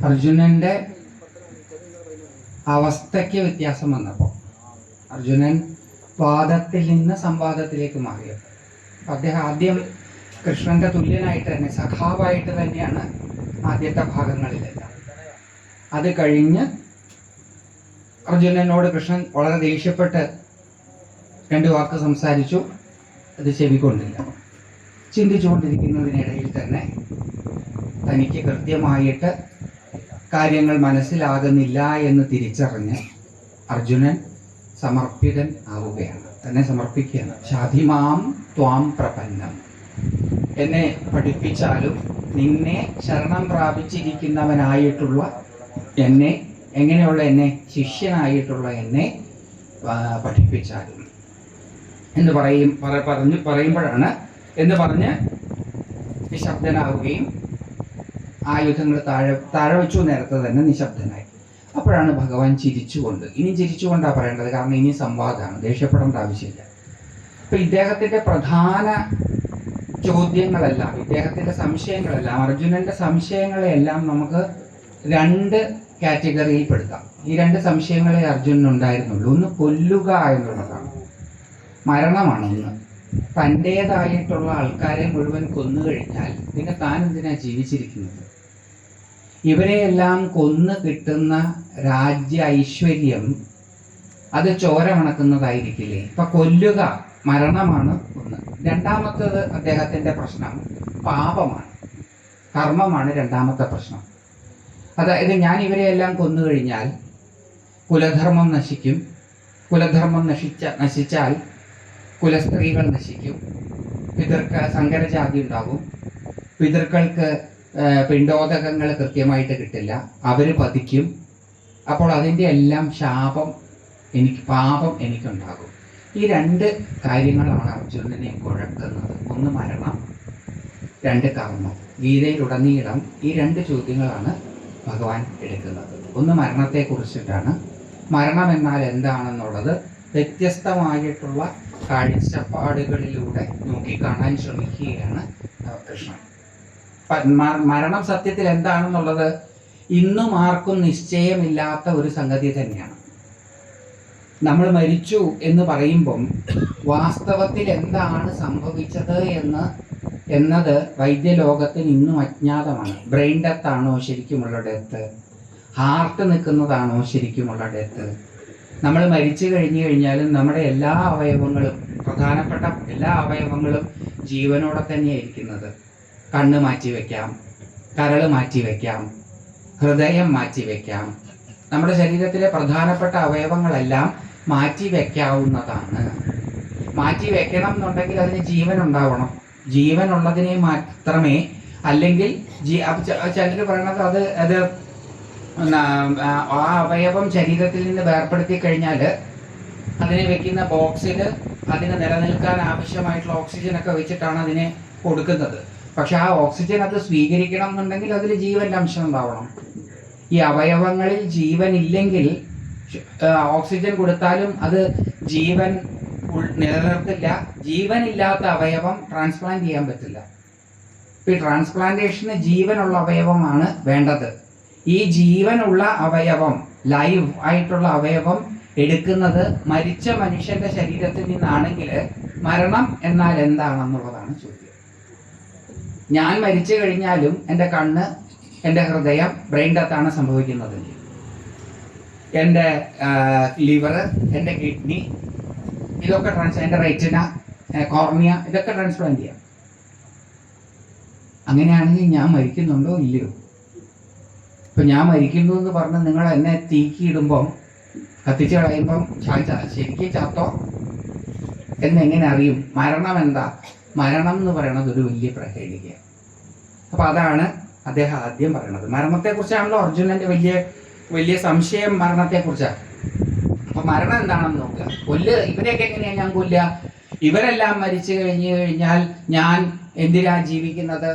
അർജുനന്റെ അവസ്ഥയ്ക്ക് വ്യത്യാസം വന്നപ്പോൾ അർജുനൻ വാദത്തിൽ നിന്ന് സംവാദത്തിലേക്ക് മാറിയത്. അദ്ദേഹം ആദ്യം കൃഷ്ണന്റെ തുല്യനായിട്ട് തന്നെ, സഖാവായിട്ട് തന്നെയാണ് ആദ്യത്തെ ഭാഗങ്ങളിലെല്ലാം. അത് കഴിഞ്ഞ് അർജുനനോട് കൃഷ്ണൻ വളരെ ദേഷ്യപ്പെട്ട് 2 വാക്ക് സംസാരിച്ചു. അത് ചെവിക്കൊണ്ടില്ല. ചിന്തിച്ചുകൊണ്ടിരിക്കുന്നതിനിടയിൽ തന്നെ തനിക്ക് കൃത്യമായിട്ട് കാര്യങ്ങൾ മനസ്സിലാകുന്നില്ല എന്ന് തിരിച്ചറിഞ്ഞ് അർജുനൻ സമർപ്പിതൻ ആവുകയാണ്, തന്നെ സമർപ്പിക്കുകയാണ്. ശാധിമാം ത്വാം പ്രപന്നം, എന്നെ പഠിപ്പിച്ചാലും നിന്നെ ശരണം പ്രാപിച്ചിരിക്കുന്നവനായിട്ടുള്ള എന്നെ, എങ്ങനെയുള്ള എന്നെ, ശിഷ്യനായിട്ടുള്ള എന്നെ പഠിപ്പിച്ചാലും എന്ന് പറയുമ്പോഴാണ് എന്ന് പറഞ്ഞ് നിശബ്ദനാവുകയും ആയുധങ്ങൾ താഴെ വെച്ചു നേരത്തെ തന്നെ നിശബ്ദനായി. അപ്പോഴാണ് ഭഗവാൻ ചിരിച്ചുകൊണ്ട്, ഇനി ചിരിച്ചുകൊണ്ടാണ് പറയേണ്ടത്, കാരണം ഇനി സംവാദമാണ്, ദേഷ്യപ്പെടേണ്ട ആവശ്യമില്ല. അപ്പൊ ഇദ്ദേഹത്തിന്റെ പ്രധാന ചോദ്യങ്ങളെല്ലാം, ഇദ്ദേഹത്തിന്റെ സംശയങ്ങളെല്ലാം, അർജുനന്റെ സംശയങ്ങളെല്ലാം നമുക്ക് 2 കാറ്റഗറിയിൽ പെടുത്താം. ഈ 2 സംശയങ്ങളെ അർജുനനുണ്ടായിരുന്നുള്ളൂ. ഒന്ന് കൊല്ലുക എന്നുള്ളതാണ്, മരണമാണ് ഒന്ന്. തൻ്റേതായിട്ടുള്ള ആൾക്കാരെ മുഴുവൻ കൊന്നു കഴിഞ്ഞാൽ പിന്നെ താൻ എന്തിനാ ജീവിച്ചിരിക്കുന്നത്? ഇവരെയെല്ലാം കൊന്നു കിട്ടുന്ന രാജ്യ ഐശ്വര്യം അത് ചോര മണക്കുന്നതായിരിക്കില്ലേ? ഇപ്പൊ കൊല്ലുക, മരണമാണ് ഒന്ന്. രണ്ടാമത്തത് അദ്ദേഹത്തിന്റെ പ്രശ്നം പാപമാണ്, കർമ്മമാണ് രണ്ടാമത്തെ പ്രശ്നം. അതായത് ഞാൻ ഇവരെയെല്ലാം കൊന്നു കഴിഞ്ഞാൽ കുലധർമ്മം നശിക്കും, കുലധർമ്മം നശിച്ചാൽ കുലസ്ത്രീകൾ നശിക്കും, സങ്കരജാതി ഉണ്ടാകും, പിതൃക്കൾക്ക് പിണ്ടോദകങ്ങൾ കൃത്യമായിട്ട് കിട്ടില്ല, അവർ പതിക്കും. അപ്പോൾ അതിൻ്റെ എല്ലാം പാപം എനിക്കുണ്ടാകും. ഈ 2 കാര്യങ്ങളാണ് അർജുനനെ കുഴക്കുന്നത്. ഒന്ന് മരണം, 2 കർമ്മം. ഗീതയിലുടനീളം ഈ 2 ചോദ്യങ്ങളാണ് ഭഗവാൻ എടുക്കുന്നത്. ഒന്ന് മരണത്തെക്കുറിച്ചിട്ടാണ്. മരണം എന്നാൽ എന്താണെന്നുള്ളത് വ്യത്യസ്തമായിട്ടുള്ള കാഴ്ചപ്പാടുകളിലൂടെ നോക്കിക്കാണാൻ ശ്രമിക്കുകയാണ് കൃഷ്ണൻ. മരണം സത്യത്തിൽ എന്താണെന്നുള്ളത് ഇന്നും ആർക്കും നിശ്ചയമില്ലാത്ത ഒരു സംഗതി തന്നെയാണ്. നമ്മൾ മരിച്ചു എന്ന് പറയുമ്പം വാസ്തവത്തിൽ എന്താണ് സംഭവിച്ചത് എന്നത് വൈദ്യലോകത്തിന് ഇന്നും അജ്ഞാതമാണ്. ബ്രെയിൻ ഡെത്ത് ആണോ ശരിക്കുമുള്ള ഡെത്ത്? ഹാർട്ട് നിൽക്കുന്നതാണോ ശരിക്കുമുള്ള ഡെത്ത്? നമ്മൾ മരിച്ചു കഴിഞ്ഞാലും നമ്മുടെ എല്ലാ അവയവങ്ങളും, പ്രധാനപ്പെട്ട എല്ലാ അവയവങ്ങളും ജീവനോടെ തന്നെയാണ് ഇരിക്കുന്നത്. കണ്ണ് മാറ്റിവെക്കാം, കരൾ മാറ്റിവെക്കാം, ഹൃദയം മാറ്റിവെക്കാം. നമ്മുടെ ശരീരത്തിലെ പ്രധാനപ്പെട്ട അവയവങ്ങളെല്ലാം മാറ്റിവെക്കാവുന്നതാണ്. മാറ്റിവെക്കണം എന്നുണ്ടെങ്കിൽ അതിന് ജീവൻ ഉണ്ടാവണം. ജീവനുള്ളതിനെ മാത്രമേ, അല്ലെങ്കിൽ ചിലർ പറയണത് അത് ആ അവയവം ശരീരത്തിൽ നിന്ന് വേർപ്പെടുത്തി കഴിഞ്ഞാൽ അതിനെ വെക്കുന്ന ബോക്സിൽ അതിന് നിലനിൽക്കാൻ ആവശ്യമായിട്ടുള്ള ഓക്സിജനൊക്കെ വെച്ചിട്ടാണ് അതിനെ കൊടുക്കുന്നത്. പക്ഷെ ആ ഓക്സിജൻ അത് സ്വീകരിക്കണം എന്നുണ്ടെങ്കിൽ അതിൽ ജീവൻ്റെ അംശം ഉണ്ടാവണം. ഈ അവയവങ്ങളിൽ ജീവൻ ഇല്ലെങ്കിൽ ഓക്സിജൻ കൊടുത്താലും അത് ജീവൻ നിലനിർത്തില്ല. ജീവനില്ലാത്ത അവയവം ട്രാൻസ്പ്ലാന്റ് ചെയ്യാൻ പറ്റില്ല. ഈ ട്രാൻസ്പ്ലാന്റേഷന് ജീവനുള്ള അവയവമാണ് വേണ്ടത്. ഈ ജീവനുള്ള അവയവം, ലൈവ് ആയിട്ടുള്ള അവയവം എടുക്കുന്നത് മരിച്ച മനുഷ്യന്റെ ശരീരത്തിൽ നിന്നാണെങ്കിൽ മരണം എന്നാൽ എന്താണെന്നുള്ളതാണ് ചോദ്യം. ഞാൻ മരിച്ചു കഴിഞ്ഞാലും എൻ്റെ കണ്ണ്, എൻ്റെ ഹൃദയം, ബ്രെയിൻ ഡെത്താണ് സംഭവിക്കുന്നത്. എൻ്റെ ലിവർ, എൻ്റെ കിഡ്നി, ഇതൊക്കെ എൻ്റെ റെറ്റിന, കോർണിയ, ഇതൊക്കെ ട്രാൻസ്പ്ലാന്റ് ചെയ്യാം. അങ്ങനെയാണെങ്കിൽ ഞാൻ മരിക്കുന്നുണ്ടോ ഇല്ലയോ? ഇപ്പം ഞാൻ മരിക്കുന്നു എന്ന് പറഞ്ഞ് നിങ്ങൾ എന്നെ തീക്കിയിടുമ്പം, കത്തിച്ച് കളയുമ്പം ശരിക്കും ചത്തോ എന്നെങ്ങനെ അറിയും? മരണം എന്താ? മരണം എന്ന് പറയണത് ഒരു വലിയ പ്രഹേളികയാണ്. അപ്പം അതാണ് അദ്ദേഹം ആദ്യം പറയണത്. മരണത്തെക്കുറിച്ചാണല്ലോ അർജുനന്റെ വലിയ സംശയം, മരണത്തെക്കുറിച്ചാണ്. അപ്പം മരണം എന്താണെന്ന് നോക്കുക. ഇവരെയൊക്കെ എങ്ങനെയാണ് ഞാൻ കൊല്ലുക? ഇവരെല്ലാം മരിച്ചു കഴിഞ്ഞാൽ ഞാൻ എന്തിനാ ജീവിക്കുന്നത്?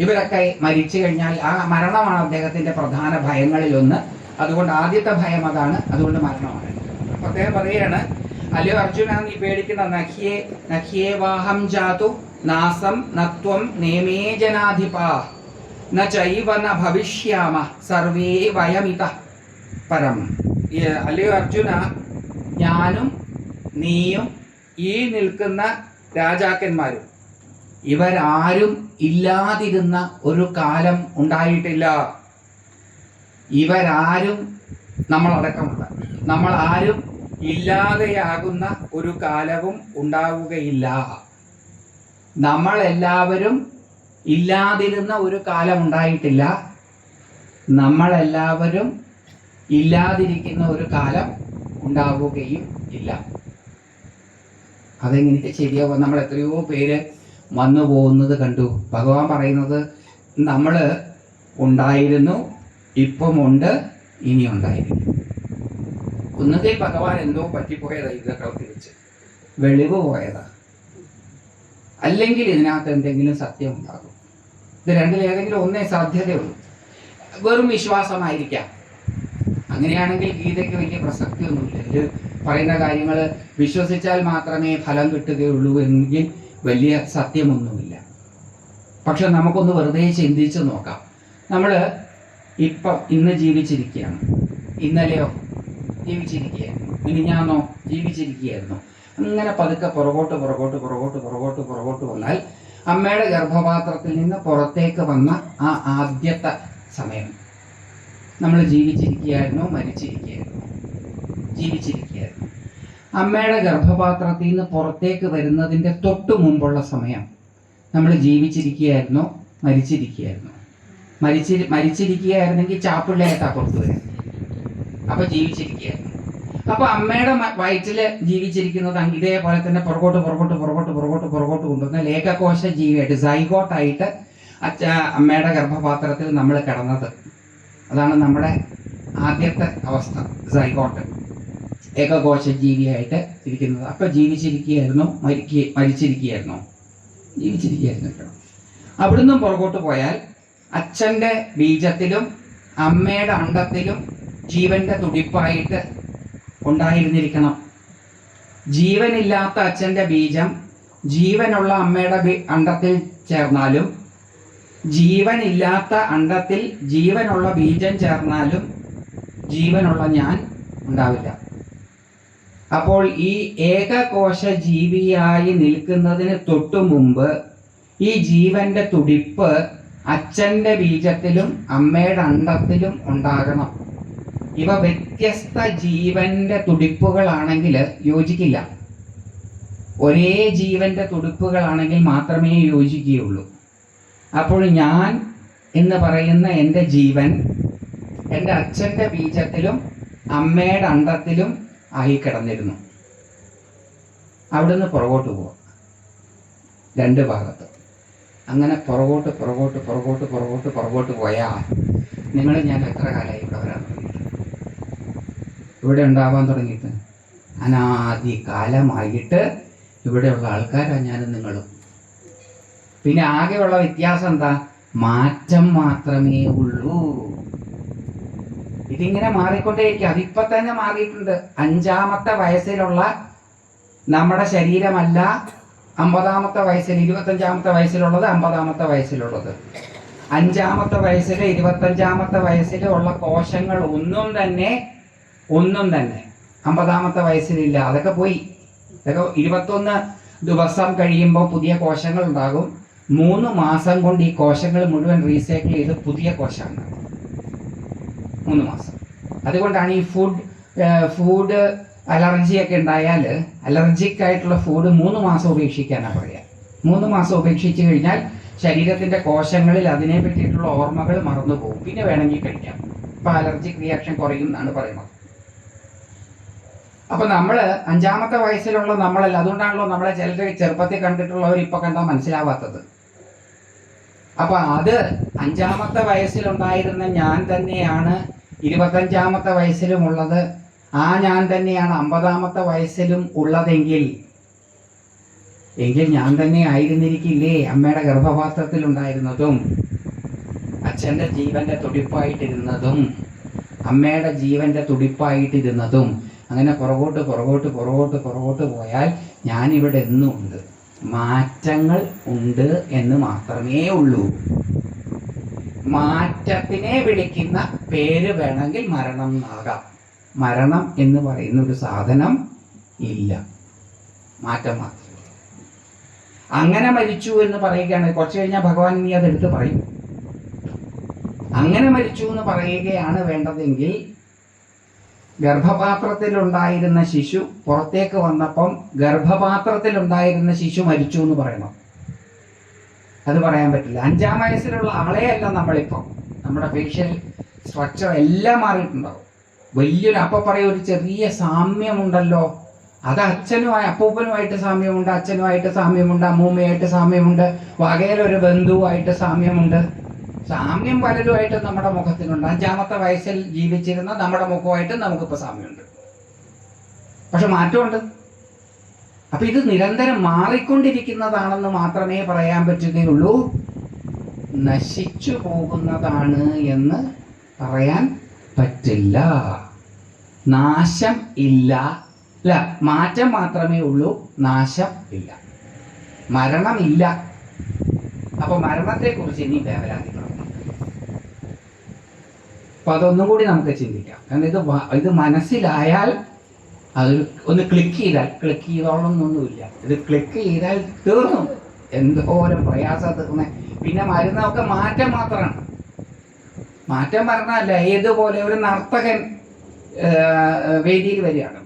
ഇവരൊക്കെ മരിച്ചു കഴിഞ്ഞാൽ ആ മരണമാണ് അദ്ദേഹത്തിന്റെ പ്രധാന ഭയങ്ങളിലൊന്ന്. അതുകൊണ്ട് ആദ്യത്തെ ഭയം അതാണ്, അതുകൊണ്ട് മരണമാണ്. അപ്പൊ അദ്ദേഹം പറയുകയാണ്, അല്ലയോ അർജുന, നീ പേടിക്കുന്ന നഖ്യേ വാഹം ജാതു നാസം നത്വം നേമേ ജനാധിപ. ന ചൈവ ന ഭവിഷ്യാമ സർവേ വയമിത പരം. അല്ലയോ അർജുന, ഞാനും നീയും ഈ നിൽക്കുന്ന രാജാക്കന്മാരും ഇവരാരും ഇല്ലാതിരുന്ന ഒരു കാലം ഉണ്ടായിട്ടില്ല. ഇവരാരും, നമ്മളടക്കമുള്ള നമ്മളാരും ഇല്ലാതെയാകുന്ന ഒരു കാലവും ഉണ്ടാവുകയില്ല. നമ്മളെല്ലാവരും ഇല്ലാതിരുന്ന ഒരു കാലം ഉണ്ടായിട്ടില്ല. നമ്മളെല്ലാവരും ഇല്ലാതിരിക്കുന്ന ഒരു കാലം ഉണ്ടാവുകയും ഇല്ല. അതെങ്ങനെ ശരിയാവും? നമ്മൾ എത്രയോ പേര് വന്നു പോകുന്നത് കണ്ടു. ഭഗവാൻ പറയുന്നത് നമ്മൾ ഉണ്ടായിരുന്നു, ഇപ്പം ഉണ്ട്, ഇനി ഉണ്ടായിരിക്കും. ഒന്നുകിൽ ഭഗവാൻ എന്തോ പറ്റിപ്പോയതാ, ഇതൊക്കെ തിരിച്ച് വെളിവ് പോയതാ, അല്ലെങ്കിൽ ഇതിനകത്ത് എന്തെങ്കിലും സത്യം ഉണ്ടാകും. ഇത് രണ്ടിലേതെങ്കിലും ഒന്നേ സാധ്യതയുള്ളൂ. വെറും വിശ്വാസമായിരിക്കാം. അങ്ങനെയാണെങ്കിൽ ഗീതയ്ക്ക് വലിയ പ്രസക്തിയൊന്നുമില്ല. ഇത് പറയുന്ന കാര്യങ്ങൾ വിശ്വസിച്ചാൽ മാത്രമേ ഫലം കിട്ടുകയുള്ളൂ എങ്കിൽ വലിയ സത്യമൊന്നുമില്ല. പക്ഷെ നമുക്കൊന്ന് വെറുതെ ചിന്തിച്ച് നോക്കാം. നമ്മൾ ഇന്ന് ജീവിച്ചിരിക്കുകയാണ്. ഇന്നലെയോ ജീവിച്ചിരിക്കുകയായിരുന്നു, മിനിഞ്ഞാന്നോ ജീവിച്ചിരിക്കുകയായിരുന്നു. അങ്ങനെ പതുക്കെ പുറകോട്ട് പുറകോട്ട് പുറകോട്ട് പുറകോട്ട് പുറകോട്ട് വന്നാൽ അമ്മയുടെ ഗർഭപാത്രത്തിൽ നിന്ന് പുറത്തേക്ക് വന്ന ആ ആദ്യത്തെ സമയം നമ്മൾ ജീവിച്ചിരിക്കുകയായിരുന്നോ മരിച്ചിരിക്കുകയായിരുന്നു? ജീവിച്ചിരിക്കുകയായിരുന്നു. അമ്മയുടെ ഗർഭപാത്രത്തിൽ നിന്ന് പുറത്തേക്ക് വരുന്നതിൻ്റെ തൊട്ടു മുമ്പുള്ള സമയം നമ്മൾ ജീവിച്ചിരിക്കുകയായിരുന്നോ മരിച്ചിരിക്കുകയായിരുന്നോ? മരിച്ചിരിക്കുകയായിരുന്നെങ്കിൽ ചാപ്പിള്ളേട്ടാ പുറത്തു വരും. അപ്പൊ ജീവിച്ചിരിക്കുകയായിരുന്നു. അപ്പൊ അമ്മയുടെ വയറ്റില് ജീവിച്ചിരിക്കുന്നത് ഇതേപോലെ തന്നെ പുറകോട്ട് പുറകോട്ട് പുറകോട്ട് പുറകോട്ട് പുറകോട്ട് കൊണ്ടുവന്ന ഏകകോശ ജീവിയായിട്ട് സൈഗോട്ടായിട്ട് അമ്മയുടെ ഗർഭപാത്രത്തിൽ നമ്മൾ കിടന്നത്. അതാണ് നമ്മുടെ ആദ്യത്തെ അവസ്ഥ, സൈഗോട്ട്, ഏകകോശ ജീവിയായിട്ട് ഇരിക്കുന്നത്. അപ്പൊ ജീവിച്ചിരിക്കുകയായിരുന്നോ മരിച്ചിരിക്കുകയായിരുന്നോ? ജീവിച്ചിരിക്കുകയായിരുന്നു. അവിടുന്ന് പുറകോട്ട് പോയാൽ അച്ഛൻ്റെ ബീജത്തിലും അമ്മയുടെ അണ്ടത്തിലും ജീവന്റെ തുടിപ്പായിട്ട് ഉണ്ടായിരുന്നിരിക്കണം. ജീവനില്ലാത്ത അച്ഛൻ്റെ ബീജം ജീവനുള്ള അമ്മയുടെ അണ്ടത്തിൽ ചേർന്നാലും ജീവനില്ലാത്ത അണ്ടത്തിൽ ജീവനുള്ള ബീജം ചേർന്നാലും ജീവനുള്ള ഞാൻ ഉണ്ടാവില്ല. അപ്പോൾ ഈ ഏകകോശ ജീവിയായി നിൽക്കുന്നതിന് തൊട്ടു മുമ്പ് ഈ ജീവന്റെ തുടിപ്പ് അച്ഛൻ്റെ ബീജത്തിലും അമ്മയുടെ അണ്ടത്തിലും ഉണ്ടാകണം. ഇവ വ്യത്യസ്ത ജീവന്റെ തുടിപ്പുകളാണെങ്കിൽ യോജിക്കില്ല. ഒരേ ജീവന്റെ തുടിപ്പുകളാണെങ്കിൽ മാത്രമേ യോജിക്കുകയുള്ളൂ. അപ്പോൾ ഞാൻ എന്ന് പറയുന്ന എൻ്റെ ജീവൻ എൻ്റെ അച്ഛൻ്റെ ബീജത്തിലും അമ്മയുടെ അണ്ടത്തിലും ആയി കിടന്നിരുന്നു. അവിടുന്ന് പുറകോട്ട് പോവാം, രണ്ട് ഭാഗത്ത്. അങ്ങനെ പുറകോട്ട് പുറകോട്ട് പുറകോട്ട് പുറകോട്ട് പുറകോട്ട് പോയാൽ നിങ്ങൾ ഞാൻ എത്ര കാലമായി ഇവിടെ വരാൻ തുടങ്ങിയിട്ട്, ഇവിടെ ഉണ്ടാവാൻ തുടങ്ങിയിട്ട് അനാദി കാലമായിട്ട് ഇവിടെയുള്ള ആൾക്കാരാണ് ഞാനും നിങ്ങളും. പിന്നെ ആകെയുള്ള വ്യത്യാസം എന്താ? മാറ്റം മാത്രമേ ഉള്ളൂ. ഇതിങ്ങനെ മാറിക്കൊണ്ടേയിരിക്കും. അതിപ്പോ തന്നെ മാറിയിട്ടുണ്ട്. 5-ാമത്തെ വയസ്സിലുള്ള നമ്മുടെ ശരീരമല്ല 50-ാമത്തെ വയസ്സിൽ, 25-ാമത്തെ വയസ്സിലുള്ളത് 50-ാമത്തെ വയസ്സിലുള്ളത്. 5-ാമത്തെ വയസ്സിൽ 25-ാമത്തെ വയസ്സിൽ ഉള്ള കോശങ്ങൾ ഒന്നും തന്നെ 50-ാമത്തെ വയസ്സിലില്ല. അതൊക്കെ പോയി. അതൊക്കെ 21 ദിവസം കഴിയുമ്പോൾ പുതിയ കോശങ്ങൾ ഉണ്ടാകും. 3 മാസം കൊണ്ട് ഈ കോശങ്ങൾ മുഴുവൻ റീസൈക്കിൾ ചെയ്ത് പുതിയ കോശങ്ങൾ 3 മാസം. അതുകൊണ്ടാണ് ഈ ഫുഡ് അലർജിയൊക്കെ ഉണ്ടായാൽ അലർജിക് ആയിട്ടുള്ള ഫുഡ് 3 മാസം ഉപേക്ഷിക്കാനാണ് പറയുക. 3 മാസം ഉപേക്ഷിച്ച് കഴിഞ്ഞാൽ ശരീരത്തിന്റെ കോശങ്ങളിൽ അതിനെ പറ്റിയിട്ടുള്ള ഓർമ്മകൾ മറന്നു പോകും. പിന്നെ വേണമെങ്കിൽ കഴിക്കാം. അപ്പൊ അലർജിക് റിയാക്ഷൻ കുറയും എന്നാണ് പറയുന്നത്. അപ്പൊ നമ്മള് 5-ാമത്തെ വയസ്സിലുള്ള നമ്മളല്ല. അതുകൊണ്ടാണല്ലോ നമ്മളെ ചിലർ ചെറുപ്പത്തിൽ കണ്ടിട്ടുള്ളവർ ഇപ്പൊ കണ്ടാൽ മനസ്സിലാവാത്തത്. അപ്പൊ അത് 5-ാമത്തെ വയസ്സിലുണ്ടായിരുന്ന ഞാൻ തന്നെയാണ് 25-ാമത്തെ വയസ്സിലും ഉള്ളത്. ആ ഞാൻ തന്നെയാണ് 50-ാമത്തെ വയസ്സിലും ഉള്ളതെങ്കിൽ ഞാൻ തന്നെ ആയിരുന്നിരിക്കില്ലേ അമ്മയുടെ ഗർഭപാത്രത്തിൽ ഉണ്ടായിരുന്നതും അച്ഛൻ്റെ ജീവന്റെ തുടിപ്പായിട്ടിരുന്നതും അമ്മയുടെ ജീവന്റെ തുടിപ്പായിട്ടിരുന്നതും. അങ്ങനെ പുറകോട്ട് പുറകോട്ട് പുറകോട്ട് പുറകോട്ട് പോയാൽ ഞാനിവിടെ എന്നും ഉണ്ട്. മാറ്റങ്ങൾ ഉണ്ട് എന്ന് മാത്രമേ ഉള്ളൂ. മാറ്റത്തിനെ വിളിക്കുന്ന പേര് വേണമെങ്കിൽ മരണം എന്നാകാം. മരണം എന്ന് പറയുന്ന ഒരു സാധനം ഇല്ല, മാറ്റം മാത്രം. അങ്ങനെ മരിച്ചു എന്ന് പറയുകയാണ്. കുറച്ച് കഴിഞ്ഞാൽ ഭഗവാൻ ഇനി അതെടുത്ത് പറയും. അങ്ങനെ മരിച്ചു എന്ന് പറയുകയാണ് വേണ്ടതെങ്കിൽ ഗർഭപാത്രത്തിലുണ്ടായിരുന്ന ശിശു പുറത്തേക്ക് വന്നപ്പം ഗർഭപാത്രത്തിലുണ്ടായിരുന്ന ശിശു മരിച്ചു എന്ന് പറയണം. അത് പറയാൻ പറ്റില്ല. 5-ാം വയസ്സിലുള്ള ആളെയല്ല നമ്മളിപ്പം. നമ്മുടെ ഫേഷ്യൽ സ്ട്രക്ചർ എല്ലാം മാറിയിട്ടുണ്ടാവും. വലിയൊരു പറയും ഒരു ചെറിയ സാമ്യമുണ്ടല്ലോ, അത് അപ്പൂപ്പനുമായിട്ട് സാമ്യമുണ്ട്, അച്ഛനുമായിട്ട് സാമ്യമുണ്ട്, അമ്മൂമ്മയായിട്ട് സാമ്യമുണ്ട്, വകയിലൊരു ബന്ധുവായിട്ട് സാമ്യമുണ്ട്. സാമ്യം പലരുമായിട്ട് നമ്മുടെ മുഖത്തിനുണ്ട്. 5-ാമത്തെ വയസ്സിൽ ജീവിച്ചിരുന്ന നമ്മുടെ മുഖമായിട്ട് നമുക്കിപ്പോൾ സാമ്യമുണ്ട്. പക്ഷെ മാറ്റമുണ്ട്. അപ്പൊ ഇത് നിരന്തരം മാറിക്കൊണ്ടിരിക്കുന്നതാണെന്ന് മാത്രമേ പറയാൻ പറ്റുകയുള്ളൂ. നശിച്ചു പോകുന്നതാണ് എന്ന് പറയാൻ പറ്റില്ല. നാശം ഇല്ല, അല്ല, മാറ്റം മാത്രമേ ഉള്ളൂ, നാശം ഇല്ല. മരണമില്ല. അപ്പൊ മരണത്തെക്കുറിച്ച് ഇനി വേവലാതിക്കണം. അപ്പൊ അതൊന്നും കൂടി നമുക്ക് ചിന്തിക്കാം. കാരണം ഇത് മനസ്സിലായാൽ അത് ഒന്ന് ക്ലിക്ക് ചെയ്തോളൊന്നൊന്നുമില്ല. ഇത് ക്ലിക്ക് ചെയ്താൽ തീർന്നു. എന്തോരം പ്രയാസം തീർന്നേ. പിന്നെ മരുന്നൊക്കെ മാറ്റം മാത്രമാണ്. മാറ്റം പറഞ്ഞല്ല, ഏതുപോലെ ഒരു നർത്തകൻ വേദിയിൽ വരികയാണ്.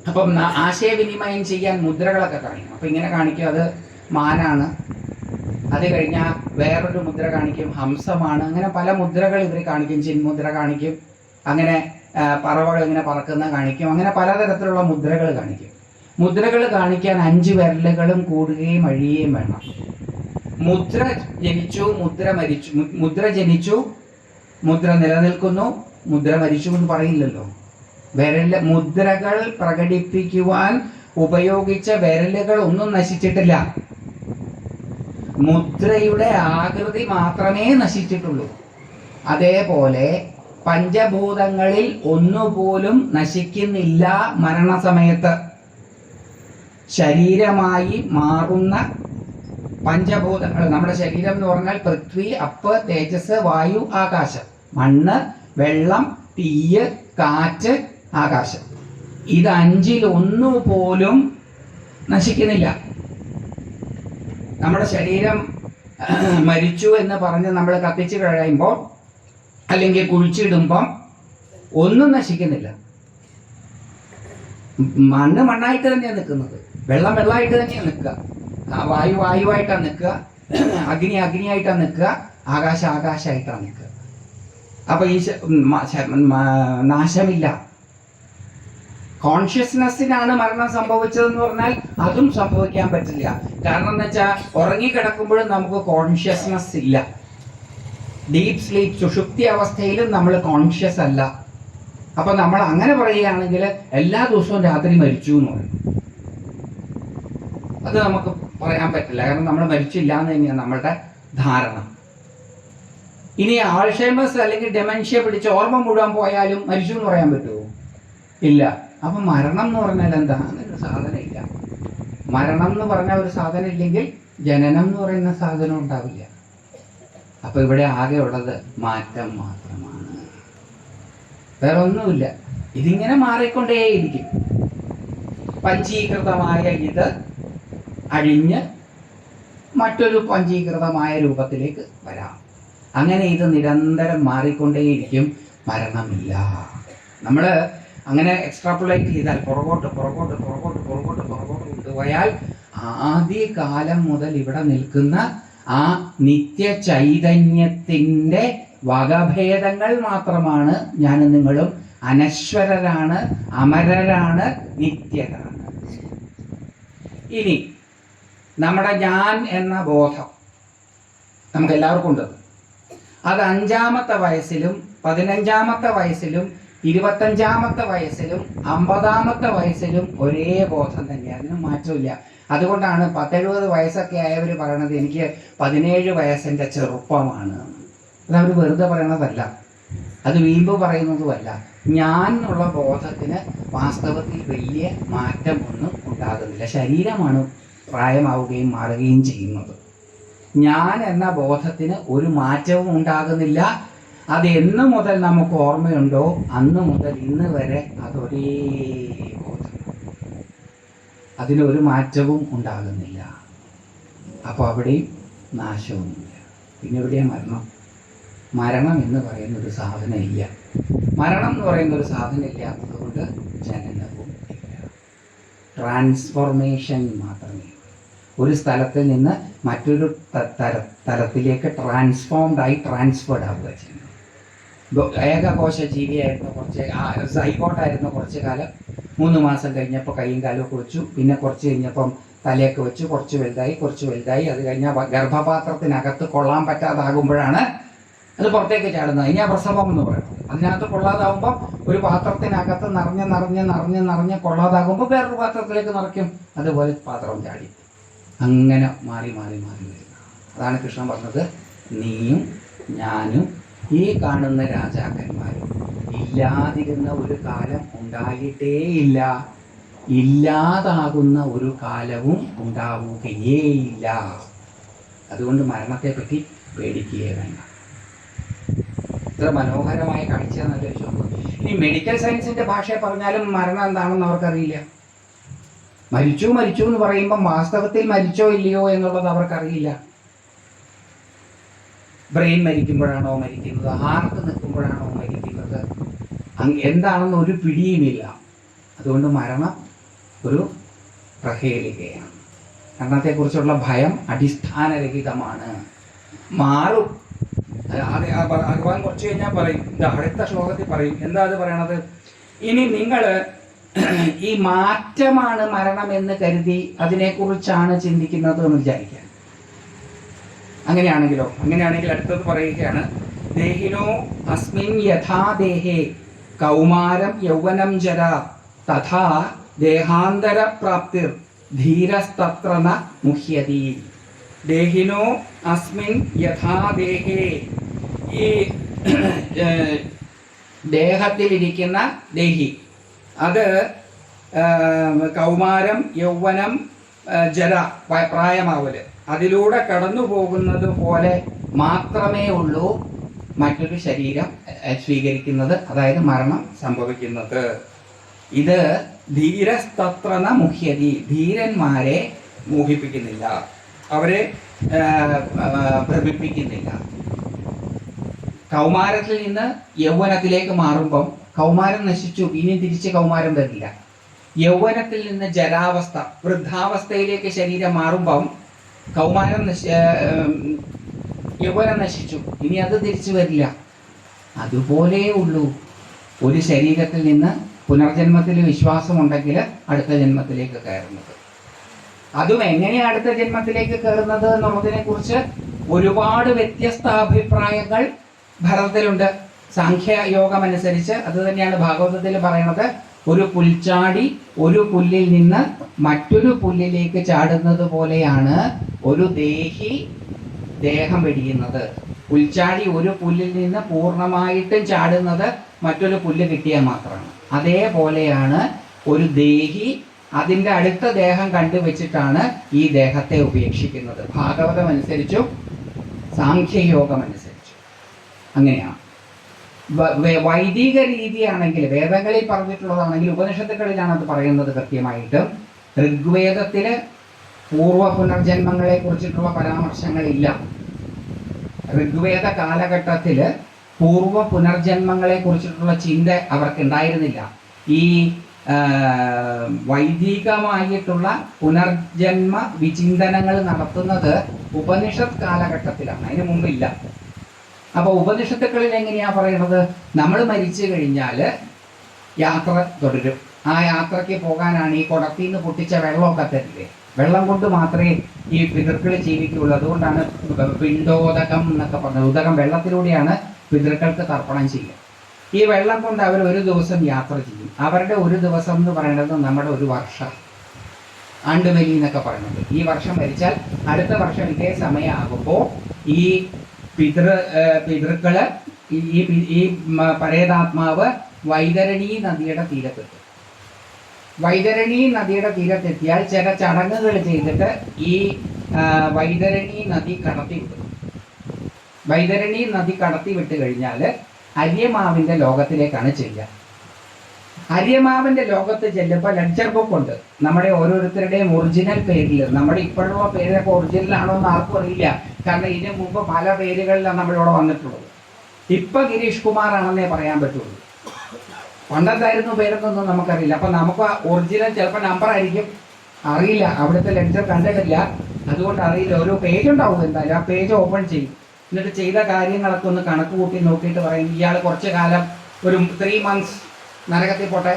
അപ്പം ആശയവിനിമയം ചെയ്യാൻ മുദ്രകളൊക്കെ കാണിക്കും. അപ്പം ഇങ്ങനെ കാണിക്കും, അത് മാനാണ്. അത് കഴിഞ്ഞാൽ വേറൊരു മുദ്ര കാണിക്കും, ഹംസമാണ്. അങ്ങനെ പല മുദ്രകൾ ഇവർ കാണിക്കും. ചിന്മുദ്ര കാണിക്കും, അങ്ങനെ പറവകൾ ഇങ്ങനെ പറക്കുന്ന കാണിക്കും. അങ്ങനെ പലതരത്തിലുള്ള മുദ്രകൾ കാണിക്കും. മുദ്രകൾ കാണിക്കാൻ 5 വിരലുകളും കൂടുകയും അഴിയുകയും വേണം. മുദ്ര ജനിച്ചു, മുദ്ര മരിച്ചു. മുദ്ര ജനിച്ചു, മുദ്ര നിലനിൽക്കുന്നു, മുദ്ര മരിച്ചു എന്ന് പറയില്ലല്ലോ. മുദ്രകൾ പ്രകടിപ്പിക്കുവാൻ ഉപയോഗിച്ച വിരലുകൾ ഒന്നും നശിച്ചിട്ടില്ല. മുദ്രയുടെ ആകൃതി മാത്രമേ നശിച്ചിട്ടുള്ളൂ. അതേപോലെ പഞ്ചഭൂതങ്ങളിൽ ഒന്നുപോലും നശിക്കുന്നില്ല മരണസമയത്ത്. ശരീരമായി മാറുന്ന പഞ്ചഭൂതങ്ങൾ, നമ്മുടെ ശരീരം എന്ന് പറഞ്ഞാൽ പൃഥ്വി, അപ്പ്, തേജസ്, വായു, ആകാശം. മണ്ണ്, വെള്ളം, തീയ്, കാറ്റ്, ആകാശം. ഇത് 5-ൽ ഒന്നുപോലും നശിക്കുന്നില്ല. നമ്മുടെ ശരീരം മരിച്ചു എന്ന് പറഞ്ഞ് നമ്മൾ കത്തിച്ച് കഴിയുമ്പോൾ അല്ലെങ്കിൽ കുഴിച്ചിടുമ്പം ഒന്നും നശിക്കുന്നില്ല. മണ്ണ് മണ്ണായിട്ട് തന്നെയാണ് നിൽക്കുന്നത്, വെള്ളം വെള്ളമായിട്ട് തന്നെയാണ് നിൽക്കുക, വായു വായുവായിട്ടാണ് നിൽക്കുക, അഗ്നി അഗ്നിയായിട്ടാണ് നിൽക്കുക, ആകാശം ആകാശമായിട്ടാണ് നിൽക്കുക. അപ്പൊ ഈ നാശമില്ല. കോൺഷ്യസ്നെസ്സിനാണ് മരണം സംഭവിച്ചതെന്ന് പറഞ്ഞാൽ അതും സംഭവിക്കാൻ പറ്റില്ല. കാരണം എന്ന് വെച്ചാൽ ഉറങ്ങിക്കിടക്കുമ്പോഴും നമുക്ക് കോൺഷ്യസ്നെസ് ഇല്ല. ഡീപ് സ്ലീപ്പ്, സുഷുപ്തി അവസ്ഥയിലും നമ്മൾ കോൺഷ്യസ് അല്ല. അപ്പൊ നമ്മൾ അങ്ങനെ പറയുകയാണെങ്കിൽ എല്ലാ ദിവസവും രാത്രി മരിച്ചു എന്ന് പറയും. അത് നമുക്ക് പറയാൻ പറ്റില്ല. കാരണം നമ്മൾ മരിച്ചില്ല എന്ന് തന്നെയാണ് നമ്മളുടെ ധാരണ. ഇനി ആൾഷൈമേഴ്സ് അല്ലെങ്കിൽ ഡെമൻഷ്യ പിടിച്ച് ഓർമ്മ മുഴുവൻ പോയാലും മരിച്ചു എന്ന് പറയാൻ പറ്റുമോ? ഇല്ല. അപ്പൊ മരണം എന്ന് പറഞ്ഞാൽ എന്താ? അങ്ങനൊരു സാധനം ഇല്ല. മരണം എന്ന് പറഞ്ഞാൽ ഒരു സാധനം ഇല്ലെങ്കിൽ ജനനം എന്ന് പറയുന്ന സാധനം ഉണ്ടാവില്ല. അപ്പൊ ഇവിടെ ആകെ ഉള്ളത് മാറ്റം മാത്രമാണ്, വേറെ ഒന്നുമില്ല. ഇതിങ്ങനെ മാറിക്കൊണ്ടേയിരിക്കും. പഞ്ചീകൃതമായ ഇത് അഴിഞ്ഞ് മറ്റൊരു പഞ്ചീകൃതമായ രൂപത്തിലേക്ക് വരാം. അങ്ങനെ ഇത് നിരന്തരം മാറിക്കൊണ്ടേയിരിക്കും. മരണമില്ല. നമ്മൾ അങ്ങനെ എക്സ്ട്രാപ്പുലേറ്റ് ചെയ്താൽ പുറകോട്ട് കൊണ്ടുപോയാൽ ആദ്യകാലം മുതൽ ഇവിടെ നിൽക്കുന്ന ആ നിത്യ ചൈതന്യത്തിൻ്റെ വകഭേദങ്ങൾ മാത്രമാണ് ഞാനും നിങ്ങളും. അനശ്വരരാണ്, അമരരാണ്, നിത്യരാണ്. ഇനി നമ്മുടെ ഞാൻ എന്ന ബോധം നമുക്ക് എല്ലാവർക്കും ഉണ്ട്. അത് 5-ാമത്തെ വയസ്സിലും 15-ാമത്തെ വയസ്സിലും 25-ാമത്തെ വയസ്സിലും 50-ാമത്തെ വയസ്സിലും ഒരേ ബോധം തന്നെ, അതിന് മാറ്റമില്ല. അതുകൊണ്ടാണ് 70 വയസ്സൊക്കെ ആയവർ പറയണത് എനിക്ക് 17 വയസ്സിൻ്റെ ചെറുപ്പമാണ്. അതവർ വെറുതെ പറയണതല്ല, അത് വീമ്പ് പറയുന്നതുമല്ല. ഞാൻ എന്നുള്ള ബോധത്തിന് വാസ്തവത്തിൽ വലിയ മാറ്റമൊന്നും ഉണ്ടാകുന്നില്ല. ശരീരമാണ് പ്രായമാവുകയും മാറുകയും ചെയ്യുന്നത്. ഞാൻ എന്ന ബോധത്തിന് ഒരു മാറ്റവും ഉണ്ടാകുന്നില്ല. അത് എന്ന് മുതൽ നമുക്ക് ഓർമ്മയുണ്ടോ അന്ന് മുതൽ ഇന്ന് വരെ അതൊരേ ബോധം, അതിനൊരു മാറ്റവും ഉണ്ടാകുന്നില്ല. അപ്പോൾ അവിടെയും നാശവുമില്ല. പിന്നെ എവിടെയാണ് മരണം? മരണം എന്ന് പറയുന്ന ഒരു സാധനം ഇല്ല. മരണം എന്ന് പറയുന്ന ഒരു സാധനം ഇല്ലാത്തത് കൊണ്ട് ജനനവും ഇല്ല. ട്രാൻസ്ഫോർമേഷൻ മാത്രമേ. ഒരു സ്ഥലത്തിൽ നിന്ന് മറ്റൊരു തലത്തിലേക്ക് ട്രാൻസ്ഫേർഡ് ആവുക ചെയ്യുന്നു. ഏകകോശ ജീവിയായിരുന്നു സൈക്കോട്ടായിരുന്നു കുറച്ച് കാലം. 3 മാസം കഴിഞ്ഞപ്പോൾ കൈയും കാലമൊക്കെ വെച്ചു. പിന്നെ കുറച്ച് കഴിഞ്ഞപ്പം തലയൊക്കെ വെച്ചു. കുറച്ച് വലുതായി. അത് കഴിഞ്ഞാൽ ഗർഭപാത്രത്തിനകത്ത് കൊള്ളാൻ പറ്റാതാകുമ്പോഴാണ് അത് പുറത്തേക്ക് ചാടുന്നത്. ഇനി ആ പ്രസവം എന്ന് പറയുന്നത്. അതിനകത്ത് കൊള്ളാതാകുമ്പോൾ ഒരു പാത്രത്തിനകത്ത് നിറഞ്ഞ് കൊള്ളാതാകുമ്പോൾ വേറൊരു പാത്രത്തിലേക്ക് നിറയ്ക്കും. അതുപോലെ പാത്രം ചാടി അങ്ങനെ മാറി വരിക. അതാണ് കൃഷ്ണൻ പറഞ്ഞത്, നീയും ഞാനും ഈ കാണുന്ന രാജാക്കന്മാരും ഇല്ലാതിരുന്ന ഒരു കാലം ഉണ്ടായിട്ടേയില്ല, ഇല്ലാതാകുന്ന ഒരു കാലവും ഉണ്ടാവുകയേയില്ല. അതുകൊണ്ട് മരണത്തെപ്പറ്റി പേടിക്കുകയേ വേണ്ട. ഇത്ര മനോഹരമായ കാഴ്ച നല്ല ചോദ്യം. ഇനി മെഡിക്കൽ സയൻസിന്റെ ഭാഷയെ പറഞ്ഞാലും മരണം എന്താണെന്ന് അവർക്കറിയില്ല. മരിച്ചു എന്ന് പറയുമ്പം വാസ്തവത്തിൽ മരിച്ചോ ഇല്ലയോ എന്നുള്ളത് അവർക്കറിയില്ല. ബ്രെയിൻ മരിക്കുമ്പോഴാണോ മരിക്കുന്നത്, ഹാർട്ട് നിൽക്കുമ്പോഴാണോ മരിക്കുന്നത്, എന്താണെന്ന് ഒരു പിടിയുമില്ല. അതുകൊണ്ട് മരണം ഒരു പ്രഹേളികയാണ്. മരണത്തെക്കുറിച്ചുള്ള ഭയം അടിസ്ഥാനരഹിതമാണ്. മാറും. ഭഗവാൻ കുറച്ച് കഴിഞ്ഞാൽ പറയും, അടുത്ത ശ്ലോകത്തിൽ പറയും. എന്താ അത് പറയണത്? ഇനി നിങ്ങൾ ഈ മാറ്റമാണ് മരണം എന്ന് കരുതി അതിനെക്കുറിച്ചാണ് ചിന്തിക്കുന്നത് എന്ന് വിചാരിക്കുക. അങ്ങനെയാണെങ്കിൽ അടുത്തത് പറയുകയാണ്, ദേഹിനോ അസ്മിൻ യഥാ ദേഹേ കൗമാരം യൗവനം ജര തഥാ ദേഹാന്തര പ്രാപ്തിർ ധീരസ്തത്ര ന മുഹ്യതി. ദേഹിനോ അസ്മിൻ യഥാ ദേഹേ, ഈ ദേഹത്തിലിരിക്കുന്ന ദേഹി, അത് കൗമാരം യൗവനം ജര പ്രായമാവല്, അതിലൂടെ കടന്നു പോകുന്നത് പോലെ മാത്രമേ ഉള്ളൂ മറ്റൊരു ശരീരം സ്വീകരിക്കുന്നത്, അതായത് മരണം സംഭവിക്കുന്നത്. ഇത് ധീരസ്തത്രന മുഹ്യതി, ധീരന്മാരെ മോഹിപ്പിക്കുന്നില്ല, അവരെ ഭ്രമിപ്പിക്കുന്നില്ല. കൗമാരത്തിൽ നിന്ന് യൗവനത്തിലേക്ക് മാറുമ്പം കൗമാരം നശിച്ചു, ഇനി തിരിച്ച് കൗമാരം വരില്ല. യൗവനത്തിൽ നിന്ന് ജരാവസ്ഥ, വൃദ്ധാവസ്ഥയിലേക്ക് ശരീരം മാറുമ്പം യൗവനം നശിച്ചു, ഇനി അത് തിരിച്ചു വരില്ല. അതുപോലെ ഉള്ളൂ ഒരു ശരീരത്തിൽ നിന്ന് പുനർജന്മത്തിൽ വിശ്വാസമുണ്ടെങ്കിൽ അടുത്ത ജന്മത്തിലേക്ക് കയറുന്നത്. അതും എങ്ങനെയാണ് അടുത്ത ജന്മത്തിലേക്ക് കയറുന്നത് എന്നുള്ളതിനെ കുറിച്ച് ഒരുപാട് വ്യത്യസ്ത അഭിപ്രായങ്ങൾ ഭാരതത്തിലുണ്ട്. സാഖ്യയോഗം അനുസരിച്ച് അത് തന്നെയാണ് ഭാഗവതത്തിൽ പറയണത്. ഒരു പുൽച്ചാടി ഒരു പുല്ലിൽ നിന്ന് മറ്റൊരു പുല്ലിലേക്ക് ചാടുന്നത് പോലെയാണ് ഒരു ദേഹി ദേഹം വെടിയുന്നത്. പുൽച്ചാടി ഒരു പുല്ലിൽ നിന്ന് പൂർണ്ണമായിട്ടും ചാടുന്നത് മറ്റൊരു പുല്ല് കിട്ടിയാൽ മാത്രമാണ്. അതേപോലെയാണ് ഒരു ദേഹി അതിൻ്റെ അടുത്ത ദേഹം കണ്ടുവച്ചിട്ടാണ് ഈ ദേഹത്തെ ഉപേക്ഷിക്കുന്നത്. ഭാഗവതം അനുസരിച്ചും സാഖ്യയോഗം അനുസരിച്ചും അങ്ങനെയാണ്. വൈദിക രീതിയാണെങ്കിൽ, വേദങ്ങളിൽ പറഞ്ഞിട്ടുള്ളതാണെങ്കിൽ, ഉപനിഷത്തുക്കളിലാണ് അത് പറയുന്നത് കൃത്യമായിട്ട്. ഋഗ്വേദത്തില് പൂർവ്വ പുനർജന്മങ്ങളെ കുറിച്ചിട്ടുള്ള പരാമർശങ്ങളില്ല. ഋഗ്വേദ കാലഘട്ടത്തിൽ പൂർവ്വ പുനർജന്മങ്ങളെ കുറിച്ചിട്ടുള്ള ചിന്ത അവർക്കുണ്ടായിരുന്നില്ല. ഈ വൈദികമായിട്ടുള്ള പുനർജന്മ വിചിന്തനങ്ങൾ നടത്തുന്നത് ഉപനിഷത്ത് കാലഘട്ടത്തിലാണ്, അതിന് മുമ്പില്ല. അപ്പോൾ ഉപനിഷത്തുക്കളിൽ എങ്ങനെയാ പറയുന്നത്? നമ്മൾ മരിച്ചു കഴിഞ്ഞാൽ യാത്ര തുടരും. ആ യാത്രയ്ക്ക് പോകാനാണ് ഈ കുടത്തിൽ നിന്ന് പൊട്ടിച്ച വെള്ളമൊക്കെ തരില്ലേ, വെള്ളം കൊണ്ട് മാത്രമേ ഈ പിതൃക്കൾ ജീവിക്കുകയുള്ളൂ. അതുകൊണ്ടാണ് പിണ്ടോദകം എന്നൊക്കെ പറഞ്ഞത്. ഉദകം വെള്ളത്തിലൂടെയാണ് പിതൃക്കൾക്ക് തർപ്പണം ചെയ്യുക. ഈ വെള്ളം കൊണ്ട് അവർ ഒരു ദിവസം യാത്ര ചെയ്യും. അവരുടെ ഒരു ദിവസം എന്ന് പറയുന്നത് നമ്മുടെ ഒരു വർഷം, ആണ്ടുബലി എന്നൊക്കെ പറയുന്നത്. ഈ വർഷം മരിച്ചാൽ അടുത്ത വർഷം ഇതേ സമയമാകുമ്പോൾ ഈ പിതൃക്കള് ഈ പരേതാത്മാവ് വൈതരണി നദിയുടെ തീരത്തെത്തും. വൈതരണി നദിയുടെ തീരത്തെത്തിയാൽ ചില ചടങ്ങുകൾ ചെയ്തിട്ട് ഈ വൈതരണി നദി കടത്തി വിട്ടു. വൈതരണി നദി കടത്തി വിട്ട് കഴിഞ്ഞാൽ അര്യമാവിൻ്റെ ലോകത്തിലേക്കാണ് ചെല്ലുക. അര്യമാവിൻ്റെ ലോകത്ത് ചെല്ലുമ്പോൾ ലെഡ്ജർ ബുക്ക് ഉണ്ട്. നമ്മുടെ ഓരോരുത്തരുടെയും ഒറിജിനൽ പേരിൽ, നമ്മുടെ ഇപ്പോഴുള്ള പേരൊക്കെ ഒറിജിനലാണോ എന്ന് ആർക്കും അറിയില്ല. കാരണം ഇതിനു മുമ്പ് പല പേരുകളിലാണ് നമ്മളിവിടെ വന്നിട്ടുള്ളത്. ഇപ്പം ഗിരീഷ് കുമാറാണെന്നേ പറയാൻ പറ്റുള്ളൂ. പണ്ടെന്തായിരുന്നു പേരെന്നൊന്നും നമുക്കറിയില്ല. അപ്പം നമുക്ക് ഒറിജിനൽ ചിലപ്പോൾ നമ്പർ ആയിരിക്കും, അറിയില്ല. അവിടുത്തെ ലെഡ്ജർ കണ്ടിട്ടില്ല, അതുകൊണ്ട് അറിയില്ല. ഒരു പേജ് ഉണ്ടാവും എന്തായാലും. ആ പേജ് ഓപ്പൺ ചെയ്യും. എന്നിട്ട് ചെയ്ത കാര്യങ്ങളൊക്കെ ഒന്ന് കണക്ക് കൂട്ടി നോക്കിയിട്ട് പറയും ഇയാൾ കുറച്ച് കാലം ഒരു 3 months നരകത്തിൽ പോട്ടെ,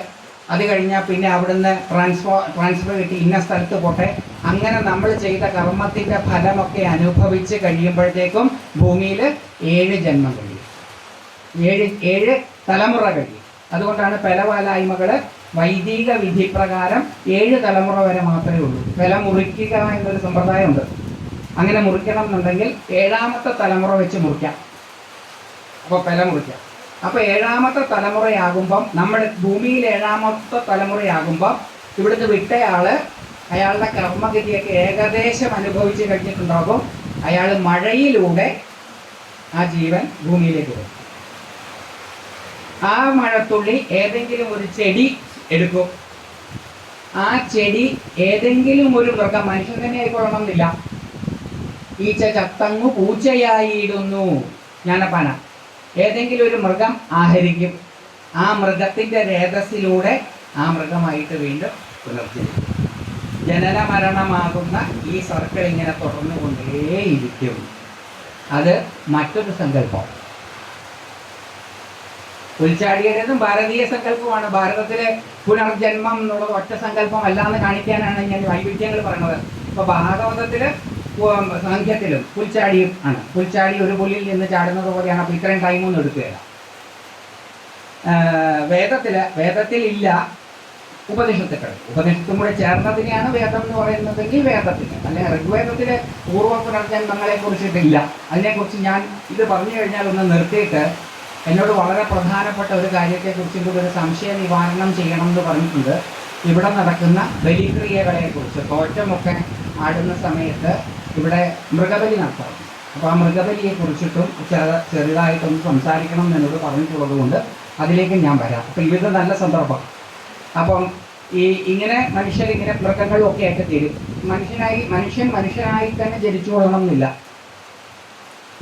അത് കഴിഞ്ഞാൽ പിന്നെ അവിടുന്ന് ട്രാൻസ്ഫർ കിട്ടി ഇന്ന സ്ഥലത്ത് പോട്ടെ. അങ്ങനെ നമ്മൾ ചെയ്ത കർമ്മത്തിൻ്റെ ഫലമൊക്കെ അനുഭവിച്ച് കഴിയുമ്പോഴത്തേക്കും ഭൂമിയിൽ 7 ജന്മം കഴിയും, 7 തലമുറ കഴിയും. അതുകൊണ്ടാണ് പെലവാലായ്മകൾ വൈദിക വിധി പ്രകാരം 7 തലമുറ വരെ മാത്രമേ ഉള്ളൂ. പെല മുറിക്കുക എന്നൊരു സമ്പ്രദായമുണ്ട്. അങ്ങനെ മുറിക്കണം എന്നുണ്ടെങ്കിൽ 7ാമത്തെ തലമുറ വെച്ച് മുറിക്കാം. അപ്പോൾ പെല മുറിക്കാം. അപ്പോൾ 7ാമത്തെ തലമുറയാകുമ്പം, നമ്മുടെ ഭൂമിയിൽ 7ാമത്തെ തലമുറയാകുമ്പം ഇവിടുന്ന് വിട്ടയാള് അയാളുടെ കർമ്മഗതിയൊക്കെ ഏകദേശം അനുഭവിച്ച് കഴിഞ്ഞിട്ടുണ്ടാകും. അയാൾ മഴയിലൂടെ ആ ജീവൻ ഭൂമിയിലേക്ക് വരും. ആ മഴത്തുള്ളി ഏതെങ്കിലും ഒരു ചെടി എടുക്കും. ആ ചെടി ഏതെങ്കിലും ഒരു മൃഗം, മനുഷ്യൻ തന്നെ ആയിക്കൊള്ളണമെന്നില്ല. ഈച്ച ചത്തങ്ങു പൂച്ചയായിടുന്നു, ജ്ഞാനപ്പാന. ഏതെങ്കിലും ഒരു മൃഗം ആഹരിക്കും. ആ മൃഗത്തിൻ്റെ രേതസ്സിലൂടെ ആ മൃഗമായിട്ട് വീണ്ടും പുനർജനിക്കും. ജനന മരണമാകുന്ന ഈ സർക്കിൾ ഇങ്ങനെ തുടർന്നുകൊണ്ടേയിരിക്കും. അത് മറ്റൊരു സങ്കല്പം. പുൽച്ചാടിയുടേതും ഭാരതീയ സങ്കല്പമാണ്. ഭാരതത്തിലെ പുനർജന്മം എന്നുള്ളത് ഒറ്റ സങ്കല്പം അല്ലാന്ന് കാണിക്കാനാണ് ഞാൻ വൈവിധ്യങ്ങൾ പറയുന്നത്. ഇപ്പോൾ ഭാഗവതത്തിൽ സാഖ്യത്തിലും പുൽച്ചാടിയും ആണ്. പുൽച്ചാടി ഒരു പുല്ലിൽ നിന്ന് ചാടുന്നത് പോലെയാണ്. അപ്പോൾ ഇത്രയും ടൈമൊന്നും എടുക്കുകയില്ല. വേദത്തിൽ ഇല്ല, ഉപനിഷത്തുക്കൾ. ഉപനിഷത്തും കൂടെ ചേർന്നതിനെയാണ് വേദം എന്ന് പറയുന്നതെങ്കിൽ വേദത്തിന്, അല്ലെങ്കിൽ ഋഗ്വേദത്തിലെ പൂർവ്വ പുനർജന്മങ്ങളെ കുറിച്ചിട്ടില്ല. അതിനെക്കുറിച്ച് ഞാൻ ഇത് പറഞ്ഞു കഴിഞ്ഞാൽ ഒന്ന് നിർത്തിയിട്ട് എന്നോട് വളരെ പ്രധാനപ്പെട്ട ഒരു കാര്യത്തെക്കുറിച്ചും കൂടി ഒരു സംശയ നിവാരണം ചെയ്യണം എന്ന് പറഞ്ഞിട്ടുണ്ട്. ഇവിടെ നടക്കുന്ന ബലിക്രിയകളെക്കുറിച്ച്. തോറ്റമൊക്കെ ആടുന്ന സമയത്ത് ഇവിടെ മൃഗബലി നടത്താറുണ്ട്. അപ്പോൾ ആ മൃഗബലിയെ കുറിച്ചിട്ടും ചെറുതായിട്ടൊന്ന് സംസാരിക്കണം എന്നോട് പറഞ്ഞിട്ടുള്ളത് കൊണ്ട് അതിലേക്ക് ഞാൻ വരാം. അപ്പോൾ ഇത് നല്ല സന്ദർഭം. അപ്പം ഇങ്ങനെ മനുഷ്യരിങ്ങനെ മൃഗങ്ങളും ഒക്കെ ആയിട്ട് തീരും. മനുഷ്യനായി തന്നെ ജനിച്ചു കൊള്ളണം എന്നില്ല.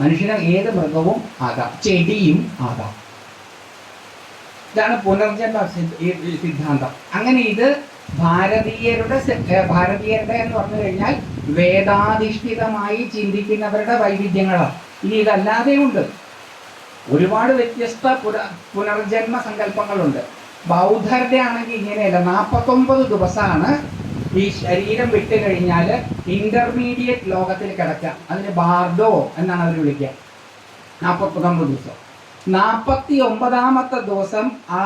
മനുഷ്യന് ഏത് മൃഗവും ആകാം, ചെടിയും ആകാം. ഇതാണ് പുനർജന്മ സിദ്ധാന്തം. അങ്ങനെ ഇത് ഭാരതീയരുടെ എന്ന് പറഞ്ഞു കഴിഞ്ഞാൽ വേദാധിഷ്ഠിതമായി ചിന്തിക്കുന്നവരുടെ വൈവിധ്യങ്ങളാണ്. ഇനി ഇതല്ലാതെ ഉണ്ട് ഒരുപാട് വ്യത്യസ്ത പുനർജന്മ സങ്കല്പങ്ങളുണ്ട്. ബൗദ്ധരുടെ ആണെങ്കിൽ ഇങ്ങനെയല്ല. 49 ദിവസമാണ് ഈ ശരീരം വിട്ട് കഴിഞ്ഞാൽ ഇന്റർമീഡിയറ്റ് ലോകത്തിൽ കിടക്കുക. അതിന് ബാർഡോ എന്നാണ് അവർ വിളിക്കുക. 49 ദിവസം. 49ാമത്തെ ദിവസം ആ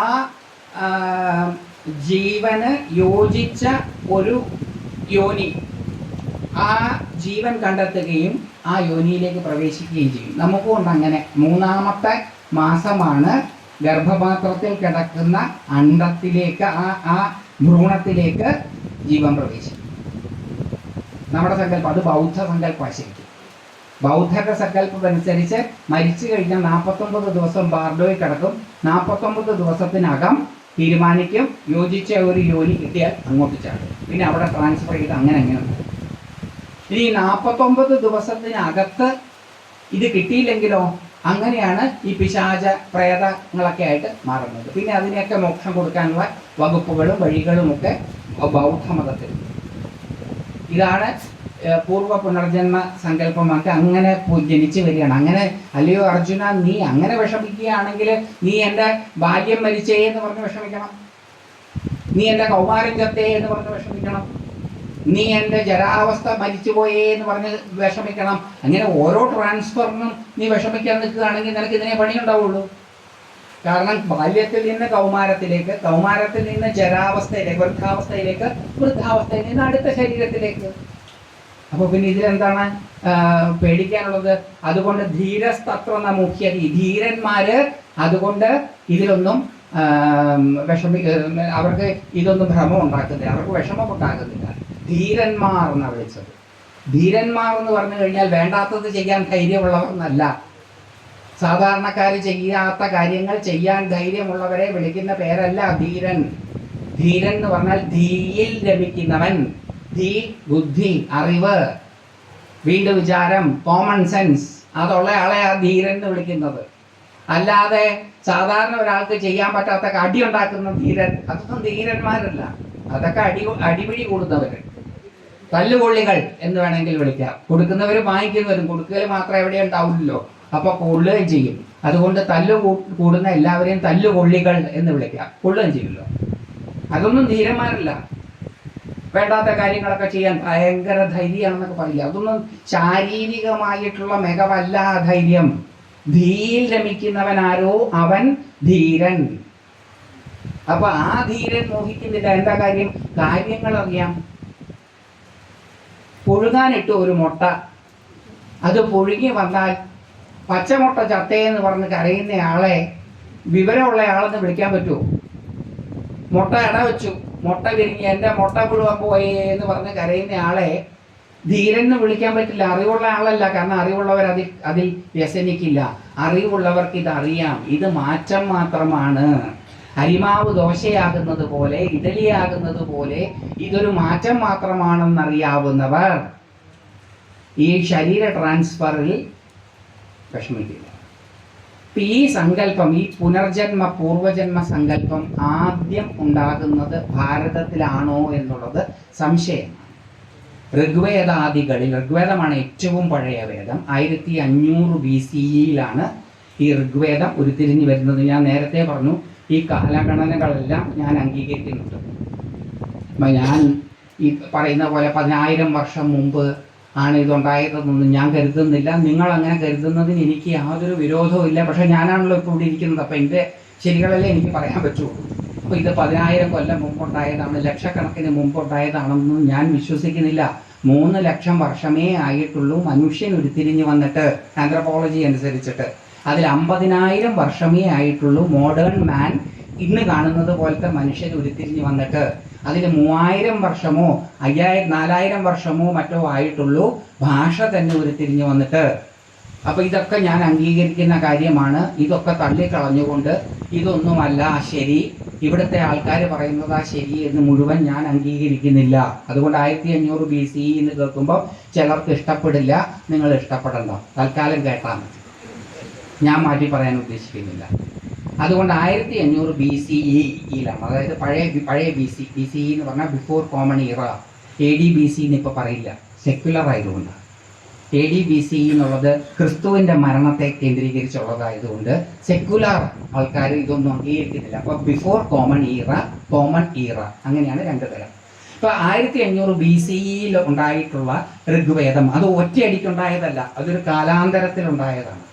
ജീവന് യോജിച്ച ഒരു യോനി, ആ ജീവൻ കണ്ടെത്തുകയും ആ യോനിയിലേക്ക് പ്രവേശിക്കുകയും ചെയ്യും. നമുക്കുണ്ട് അങ്ങനെ. 3ാമത്തെ മാസമാണ് ഗർഭപാത്രത്തിൽ കിടക്കുന്ന അണ്ഡത്തിലേക്ക്, ആ ഭ്രൂണത്തിലേക്ക് ജീവൻ പ്രവേശിക്കും. നമ്മുടെ സങ്കല്പം അത് ബൗദ്ധ സങ്കല്പമാണ്. ശരിക്കും ബൗദ്ധരുടെ സങ്കല്പം അനുസരിച്ച് മരിച്ചു കഴിഞ്ഞാൽ 49 ദിവസം ബാർഡോയിൽ കിടക്കും. 49 ദിവസത്തിനകം തീരുമാനിക്കും. യോജിച്ച ഒരു യോനി കിട്ടിയാൽ അങ്ങോട്ട് ചാടും. പിന്നെ അവിടെ ട്രാൻസ്ഫർ ചെയ്ത് അങ്ങനെ പോകും. ഇനി 49 ദിവസത്തിനകത്ത് ഇത് കിട്ടിയില്ലെങ്കിലോ അങ്ങനെയാണ് ഈ പിശാച പ്രേതങ്ങളൊക്കെ ആയിട്ട് മാറുന്നത്. പിന്നെ അതിനെയൊക്കെ മോക്ഷം കൊടുക്കാനുള്ള വകുപ്പുകളും വഴികളും ഒക്കെ ബൗദ്ധമതത്തിൽ. ഇതാണ് പൂർവ്വ പുനർജന്മ സങ്കല്പമാക്കി അങ്ങനെ ജനിച്ചു വരികയാണ്. അങ്ങനെ അല്ലയോ അർജുന, നീ അങ്ങനെ വിഷമിക്കുകയാണെങ്കിൽ നീ എൻ്റെ ബാല്യം മരിച്ചേ എന്ന് പറഞ്ഞ് വിഷമിക്കണം, നീ എൻ്റെ കൗമാരം ചത്തേ എന്ന് പറഞ്ഞ് വിഷമിക്കണം, നീ എൻ്റെ ജരാവസ്ഥ മരിച്ചുപോയേ എന്ന് പറഞ്ഞ് വിഷമിക്കണം. അങ്ങനെ ഓരോ ട്രാൻസ്ഫറിനും നീ വിഷമിക്കാൻ നിൽക്കുകയാണെങ്കിൽ നിനക്ക് ഇതിനെ പണിയുണ്ടാവുള്ളൂ. കാരണം ബാല്യത്തിൽ നിന്ന് കൗമാരത്തിലേക്ക്, കൗമാരത്തിൽ നിന്ന് ജരാവസ്ഥയിലേക്ക്, വൃദ്ധാവസ്ഥയിലേക്ക്, വൃദ്ധാവസ്ഥയിൽ നിന്ന് അടുത്ത ശരീരത്തിലേക്ക്. അപ്പോൾ പിന്നെ ഇതിലെന്താണ് പേടിക്കാനുള്ളത്? അതുകൊണ്ട് ധീരസ്തത്വ മുഖ്യതി, ധീരന്മാര് അതുകൊണ്ട് ഇതിലൊന്നും അവർക്ക് ഇതൊന്നും ഭ്രമം ഉണ്ടാക്കുന്നില്ല, അവർക്ക് വിഷമം ഉണ്ടാക്കുന്നില്ല. ധീരന്മാർ എന്നാണ് വിളിച്ചത്. ധീരന്മാർ എന്ന് പറഞ്ഞു കഴിഞ്ഞാൽ വേണ്ടാത്തത് ചെയ്യാൻ ധൈര്യമുള്ളവരെന്നല്ല. സാധാരണക്കാർ ചെയ്യാത്ത കാര്യങ്ങൾ ചെയ്യാൻ ധൈര്യമുള്ളവരെ വിളിക്കുന്ന പേരല്ല ധീരൻ. ധീരൻ എന്ന് പറഞ്ഞാൽ ധീയിൽ രമിക്കുന്നവൻ. ധീ ബുദ്ധി, അറിവ്, വീണ്ടും വിചാരം, കോമൺ സെൻസ്, അതുള്ള ആളെ ആ ധീരൻ എന്ന് വിളിക്കുന്നത്. അല്ലാതെ സാധാരണ ഒരാൾക്ക് ചെയ്യാൻ പറ്റാത്ത അടി ഉണ്ടാക്കുന്ന ധീരൻ, അതൊന്നും ധീരന്മാരല്ല. അതൊക്കെ അടിപിടി കൂടുന്നവർ, തല്ലുകൊള്ളികൾ എന്ന് വേണമെങ്കിൽ വിളിക്കാം. കൊടുക്കുന്നവരും വാങ്ങിക്കുന്നവരും. കൊടുക്കൽ മാത്രം എവിടെ ഉണ്ടാവില്ലല്ലോ, അപ്പൊ കൊള്ളുകയും ചെയ്യും. അതുകൊണ്ട് കൂടുന്ന എല്ലാവരെയും തല്ലുകൊള്ളികൾ എന്ന് വിളിക്കാം. കൊള്ളുകയും ചെയ്യുമല്ലോ. അതൊന്നും ധീരന്മാരല്ല. വേണ്ടാത്ത കാര്യങ്ങളൊക്കെ ചെയ്യാൻ ഭയങ്കര ധൈര്യമാണെന്നൊക്കെ പറയില്ല. അതൊന്നും ശാരീരികമായിട്ടുള്ള മികവല്ല ധൈര്യം. ധീയിൽ രമിക്കുന്നവൻ ആരോ അവൻ ധീരൻ. അപ്പൊ ആ ധീരൻ മോഹിക്കുന്നില്ല. എന്താ കാര്യം? കാര്യങ്ങൾ അറിയാം. പുഴുങ്ങാനിട്ട് ഒരു മുട്ട, അത് പുഴുങ്ങി വന്നാൽ പച്ചമുട്ട ചത്തയെന്ന് പറഞ്ഞ് കരയുന്ന ആളെ വിവരമുള്ള ആളെന്ന് വിളിക്കാൻ പറ്റുമോ? മുട്ട ഇട വെച്ചു, മുട്ട വിരിഞ്ഞ് എൻ്റെ മുട്ട പുഴുവാൻ പോയേ എന്ന് പറഞ്ഞ് കരയുന്ന ആളെ ധീരൻ എന്ന് വിളിക്കാൻ പറ്റില്ല. അറിവുള്ള ആളല്ല. കാരണം അറിവുള്ളവർ അതിൽ വ്യസനിക്കില്ല. അറിവുള്ളവർക്ക് ഇതറിയാം. ഇത് മാറ്റം മാത്രമാണ്. അരിമാവ് ദോശയാകുന്നത് പോലെ, ഇഡലിയാകുന്നത് പോലെ ഇതൊരു മാറ്റം മാത്രമാണെന്നറിയാവുന്നവർ ഈ ശരീര ട്രാൻസ്ഫറിൽ വിഷമിക്കില്ല. ഈ സങ്കല്പം, ഈ പുനർജന്മ പൂർവജന്മ സങ്കല്പം ആദ്യം ഉണ്ടാകുന്നത് ഭാരതത്തിലാണോ എന്നുള്ളത് സംശയമാണ്. ഋഗ്വേദാദികളിൽ, ഋഗ്വേദമാണ് ഏറ്റവും പഴയ വേദം. 1500 BCE ഈ ഋഗ്വേദം ഉരുത്തിരിഞ്ഞു വരുന്നത്. ഞാൻ നേരത്തെ പറഞ്ഞു, ഈ കാലഗണനകളെല്ലാം ഞാൻ അംഗീകരിക്കുന്നുണ്ട്. ഞാൻ ഈ പറയുന്ന പോലെ 10,000 വർഷം മുമ്പ് ആണ് ഇതുണ്ടായതെന്നൊന്നും ഞാൻ കരുതുന്നില്ല. നിങ്ങൾ അങ്ങനെ കരുതുന്നതിന് എനിക്ക് യാതൊരു വിരോധവും ഇല്ല. പക്ഷെ ഞാനാണല്ലോ ഇപ്പോൾ ഇവിടെ ഇരിക്കുന്നത്. അപ്പം എൻ്റെ ശരികളല്ലേ എനിക്ക് പറയാൻ പറ്റുള്ളൂ. അപ്പോൾ ഇത് 10,000 കൊല്ലം മുമ്പുണ്ടായതാണ്, ലക്ഷക്കണക്കിന് മുമ്പുണ്ടായതാണെന്നും ഞാൻ വിശ്വസിക്കുന്നില്ല. 3 ലക്ഷം വർഷമേ ആയിട്ടുള്ളൂ മനുഷ്യൻ ഉരുത്തിരിഞ്ഞു വന്നിട്ട്, ആന്ത്രോപോളജി അനുസരിച്ചിട്ട്. അതിൽ 50,000 വർഷമേ ആയിട്ടുള്ളൂ മോഡേൺ മാൻ, ഇന്ന് കാണുന്നത് പോലത്തെ മനുഷ്യൻ ഉരുത്തിരിഞ്ഞു വന്നിട്ട്. അതിന് 3000 വർഷമോ 4,000 വർഷമോ മറ്റോ ആയിട്ടുള്ളൂ ഭാഷ തന്നെ ഉരുത്തിരിഞ്ഞു വന്നിട്ട്. അപ്പൊ ഇതൊക്കെ ഞാൻ അംഗീകരിക്കുന്ന കാര്യമാണ്. ഇതൊക്കെ തള്ളിക്കളഞ്ഞുകൊണ്ട് ഇതൊന്നുമല്ല ശരി, ഇവിടുത്തെ ആൾക്കാർ പറയുന്നതാ ശരി എന്ന് മുഴുവൻ ഞാൻ അംഗീകരിക്കുന്നില്ല. അതുകൊണ്ട് 1500 BCE എന്ന് കേൾക്കുമ്പോൾ ചിലർക്ക് ഇഷ്ടപ്പെടില്ല. നിങ്ങൾ ഇഷ്ടപ്പെടണ്ട, തൽക്കാലം കേട്ടാൽ മതി. ഞാൻ മാറ്റി പറയാൻ ഉദ്ദേശിക്കുന്നില്ല. അതുകൊണ്ട് 1500 BCE-യിലാണ്, അതായത് പഴയ BCE എന്ന് പറഞ്ഞാൽ ബിഫോർ കോമൺ ഇറ. AD BC എന്ന് ഇപ്പോൾ പറയില്ല, സെക്യുലർ ആയതുകൊണ്ട്. AD BCE എന്നുള്ളത് ക്രിസ്തുവിൻ്റെ മരണത്തെ കേന്ദ്രീകരിച്ചുള്ളതായതുകൊണ്ട് സെക്യുലർ ആൾക്കാർ ഇതൊന്നും അംഗീകരിക്കുന്നില്ല. അപ്പോൾ ബിഫോർ കോമൺ ഇറ, കോമൺ ഇറ, അങ്ങനെയാണ് 2 തരം. ഇപ്പോൾ 1500 BCE-യിൽ ഉണ്ടായിട്ടുള്ള ഋഗ്വേദം അത് ഒറ്റയടിക്കുണ്ടായതല്ല, അതൊരു കാലാന്തരത്തിലുണ്ടായതാണ്.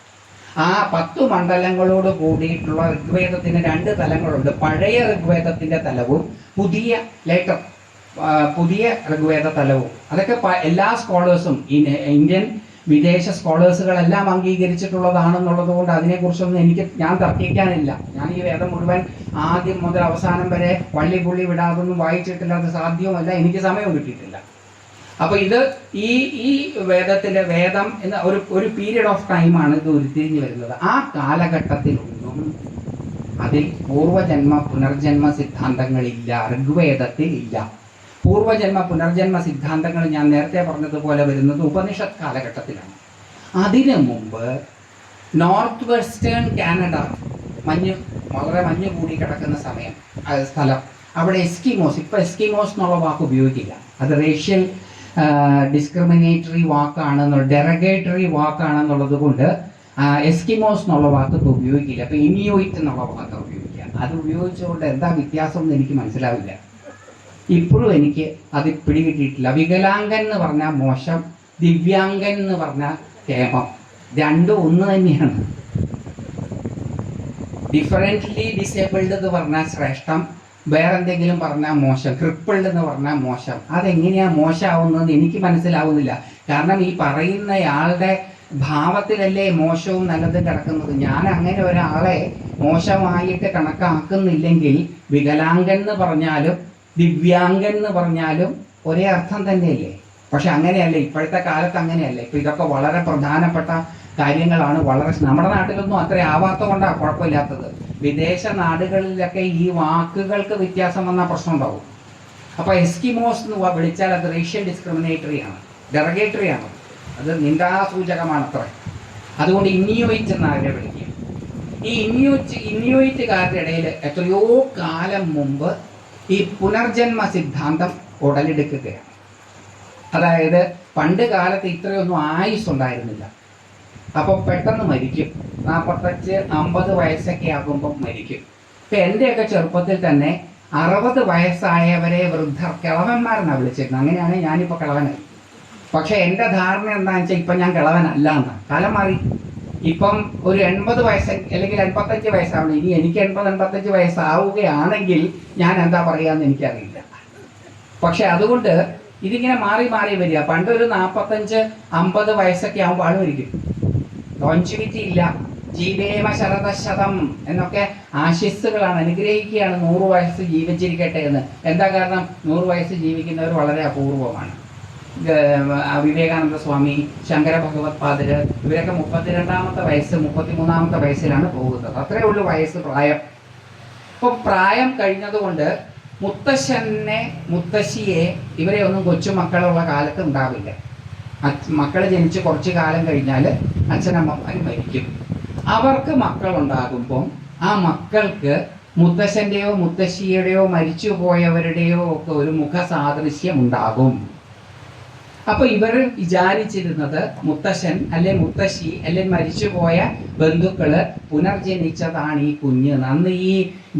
ആ 10 മണ്ഡലങ്ങളോട് കൂടിയിട്ടുള്ള ഋഗ്വേദത്തിന് 2 തലങ്ങളുണ്ട്. പഴയ ഋഗ്വേദത്തിൻ്റെ തലവും പുതിയ ഋഗ്വേദ തലവും. അതൊക്കെ എല്ലാ സ്കോളേഴ്സും, ഇന്ത്യൻ വിദേശ സ്കോളേഴ്സുകളെല്ലാം അംഗീകരിച്ചിട്ടുള്ളതാണെന്നുള്ളത് കൊണ്ട് അതിനെക്കുറിച്ചൊന്നും ഞാൻ തർക്കിക്കാനില്ല. ഞാൻ ഈ വേദം മുഴുവൻ ആദ്യം മുതൽ അവസാനം വരെ വള്ളി പുള്ളി വിടാതൊന്നും വായിച്ചിട്ടില്ല. അത് സാധ്യവുമല്ല, എനിക്ക് സമയം കിട്ടിയിട്ടില്ല. അപ്പൊ ഇത് ഈ വേദം എന്ന ഒരു പീരീഡ് ഓഫ് ടൈമാണ് ഇത് ഉരുത്തിരിഞ്ഞു വരുന്നത്. ആ കാലഘട്ടത്തിലൊന്നും അതിൽ പൂർവജന്മ പുനർജന്മ സിദ്ധാന്തങ്ങളില്ല, ഋഗ്വേദത്തിൽ ഇല്ല. പൂർവജന്മ പുനർജന്മ സിദ്ധാന്തങ്ങൾ ഞാൻ നേരത്തെ പറഞ്ഞതുപോലെ വരുന്നത് ഉപനിഷത്ത് കാലഘട്ടത്തിലാണ്. അതിനു മുമ്പ് നോർത്ത് വെസ്റ്റേൺ കാനഡ, വളരെ മഞ്ഞ് കൂടി കിടക്കുന്ന സ്ഥലം, അവിടെ എസ്കിമോസ്, ഇപ്പൊ എസ്കിമോസ് എന്നുള്ള വാക്ക് ഉപയോഗിക്കില്ല. അത് റേഷ്യൽ ഡിസ്ക്രിമിനേറ്ററി വാക്കാണെന്നുള്ള, ഡെറഗേറ്ററി വാക്കാണെന്നുള്ളത് കൊണ്ട് എസ്കിമോസ് എന്നുള്ള വാക്ക് ഉപയോഗിക്കില്ല. അപ്പോൾ ഇനിയോയിറ്റ് എന്നുള്ള വാക്ക് ഉപയോഗിക്കുക. അത് ഉപയോഗിച്ചുകൊണ്ട് എന്താ വ്യത്യാസം എന്ന് എനിക്ക് മനസ്സിലാവില്ല. ഇപ്പോഴും എനിക്ക് അത് പിടികിട്ടിയിട്ടില്ല. വികലാംഗൻ എന്ന് പറഞ്ഞാൽ മോശം, ദിവ്യാംഗൻ എന്ന് പറഞ്ഞാൽ കേമം. രണ്ടും ഒന്ന് തന്നെയാണ്. ഡിഫറൻ്റ്ലി ഡിസേബിൾഡ് എന്ന് പറഞ്ഞാൽ ശ്രേഷ്ഠം, വേറെന്തെങ്കിലും പറഞ്ഞാൽ മോശം. ക്രിപ്പിൾഡ് എന്ന് പറഞ്ഞാൽ മോശം. അതെങ്ങനെയാണ് മോശമാവുന്നതെന്ന് എനിക്ക് മനസ്സിലാവുന്നില്ല. കാരണം ഈ പറയുന്നയാളുടെ ഭാവത്തിലല്ലേ മോശവും നല്ലതും കിടക്കുന്നത്. ഞാൻ അങ്ങനെ ഒരാളെ മോശമായിട്ട് കണക്കാക്കുന്നില്ലെങ്കിൽ വികലാംഗൻ എന്ന് പറഞ്ഞാലും ദിവ്യാംഗൻ എന്ന് പറഞ്ഞാലും ഒരേ അർത്ഥം തന്നെയല്ലേ. പക്ഷെ അങ്ങനെയല്ല, ഇപ്പോഴത്തെ കാലത്ത് അങ്ങനെയല്ല. ഇപ്പൊ ഇതൊക്കെ വളരെ പ്രധാനപ്പെട്ട കാര്യങ്ങളാണ്. വളരെ നമ്മുടെ നാട്ടിലൊന്നും അത്ര ആവാത്ത കൊണ്ടാണ് കുഴപ്പമില്ലാത്തത്. വിദേശ നാടുകളിലൊക്കെ ഈ വാക്കുകൾക്ക് വ്യത്യാസം വന്ന പ്രശ്നം ഉണ്ടാവും. അപ്പൊ എസ്കിമോസ് എന്ന് വിളിച്ചാൽ അത് റേഷ്യൽ ഡിസ്ക്രിമിനേറ്ററി ആണ്, ഡെറഗേറ്ററി ആണ്, അത് നിന്ദാസൂചകമാണ് അത്ര. അതുകൊണ്ട് ഇന്നിയോയിറ്റ് എന്ന് അവരെ വിളിക്കും. ഈ ഇന്നിയോയിറ്റുകാരുടെ ഇടയിൽ എത്രയോ കാലം മുമ്പ് ഈ പുനർജന്മ സിദ്ധാന്തം ഉടലെടുക്കുകയാണ്. അതായത് പണ്ട് കാലത്ത് ഇത്രയൊന്നും ആയുസ് ഉണ്ടായിരുന്നില്ല. അപ്പോൾ പെട്ടെന്ന് മരിക്കും, 45-50 വയസ്സൊക്കെ ആകുമ്പോൾ മരിക്കും. ഇപ്പം എൻ്റെയൊക്കെ ചെറുപ്പത്തിൽ തന്നെ 60 വയസ്സായവരെ വൃദ്ധർ, കിളവന്മാരെന്നാണ് വിളിച്ചിരുന്നത്. അങ്ങനെയാണ് ഞാനിപ്പോൾ കിളവനായി. പക്ഷെ എൻ്റെ ധാരണ എന്താണെന്ന് വെച്ചാൽ ഇപ്പം ഞാൻ കിളവനല്ല എന്നാണ്. കാലം മാറി. ഇപ്പം ഒരു 80 വയസ്സ് അല്ലെങ്കിൽ 85 വയസ്സാവണം. ഇനി എനിക്ക് 80-85 വയസ്സാവുകയാണെങ്കിൽ ഞാൻ എന്താ പറയുകയെന്ന് എനിക്കറിയില്ല. പക്ഷെ അതുകൊണ്ട് ഇതിങ്ങനെ മാറി മാറി വരിക. പണ്ടൊരു 45-50 വയസ്സൊക്കെ ആകുമ്പോൾ ആൾ മരിക്കും. ലോഞ്ചിവിറ്റി ഇല്ല. ജീവേമ ശരതശതം എന്നൊക്കെ ആശിസ്സുകളാണ്, അനുഗ്രഹിക്കുകയാണ് 100 വയസ്സ് ജീവിച്ചിരിക്കട്ടെ എന്ന്. എന്താ കാരണം? 100 വയസ്സ് ജീവിക്കുന്നവർ വളരെ അപൂർവമാണ്. വിവേകാനന്ദ സ്വാമി, ശങ്കര ഭഗവത് പാദര്, ഇവരൊക്കെ 32-ാമത്തെ വയസ്സ് 33-ാമത്തെ വയസ്സിലാണ് പോകുന്നത്. അത്രേ ഉള്ളൂ വയസ്സ്, പ്രായം. ഇപ്പോൾ പ്രായം കഴിഞ്ഞതുകൊണ്ട് മുത്തശ്ശിയെ ഇവരെ ഒന്നും കൊച്ചുമക്കളുള്ള കാലത്ത് ഉണ്ടാവില്ല. മക്കൾ ജനിച്ച് കുറച്ച് കാലം കഴിഞ്ഞാൽ അച്ഛനമ്മമാർ മരിക്കും. അവർക്ക് മക്കളുണ്ടാകുമ്പം ആ മക്കൾക്ക് മുത്തശ്ശൻ്റെയോ മുത്തശ്ശിയുടെയോ മരിച്ചുപോയവരുടെയോ ഒക്കെ ഒരു മുഖസാദൃശ്യം ഉണ്ടാകും. അപ്പൊ ഇവർ വിചാരിച്ചിരുന്നത് മുത്തശ്ശൻ അല്ലെ മുത്തശ്ശി അല്ലെ മരിച്ചുപോയ ബന്ധുക്കള് പുനർജനിച്ചതാണ് ഈ കുഞ്ഞ്. അന്ന് ഈ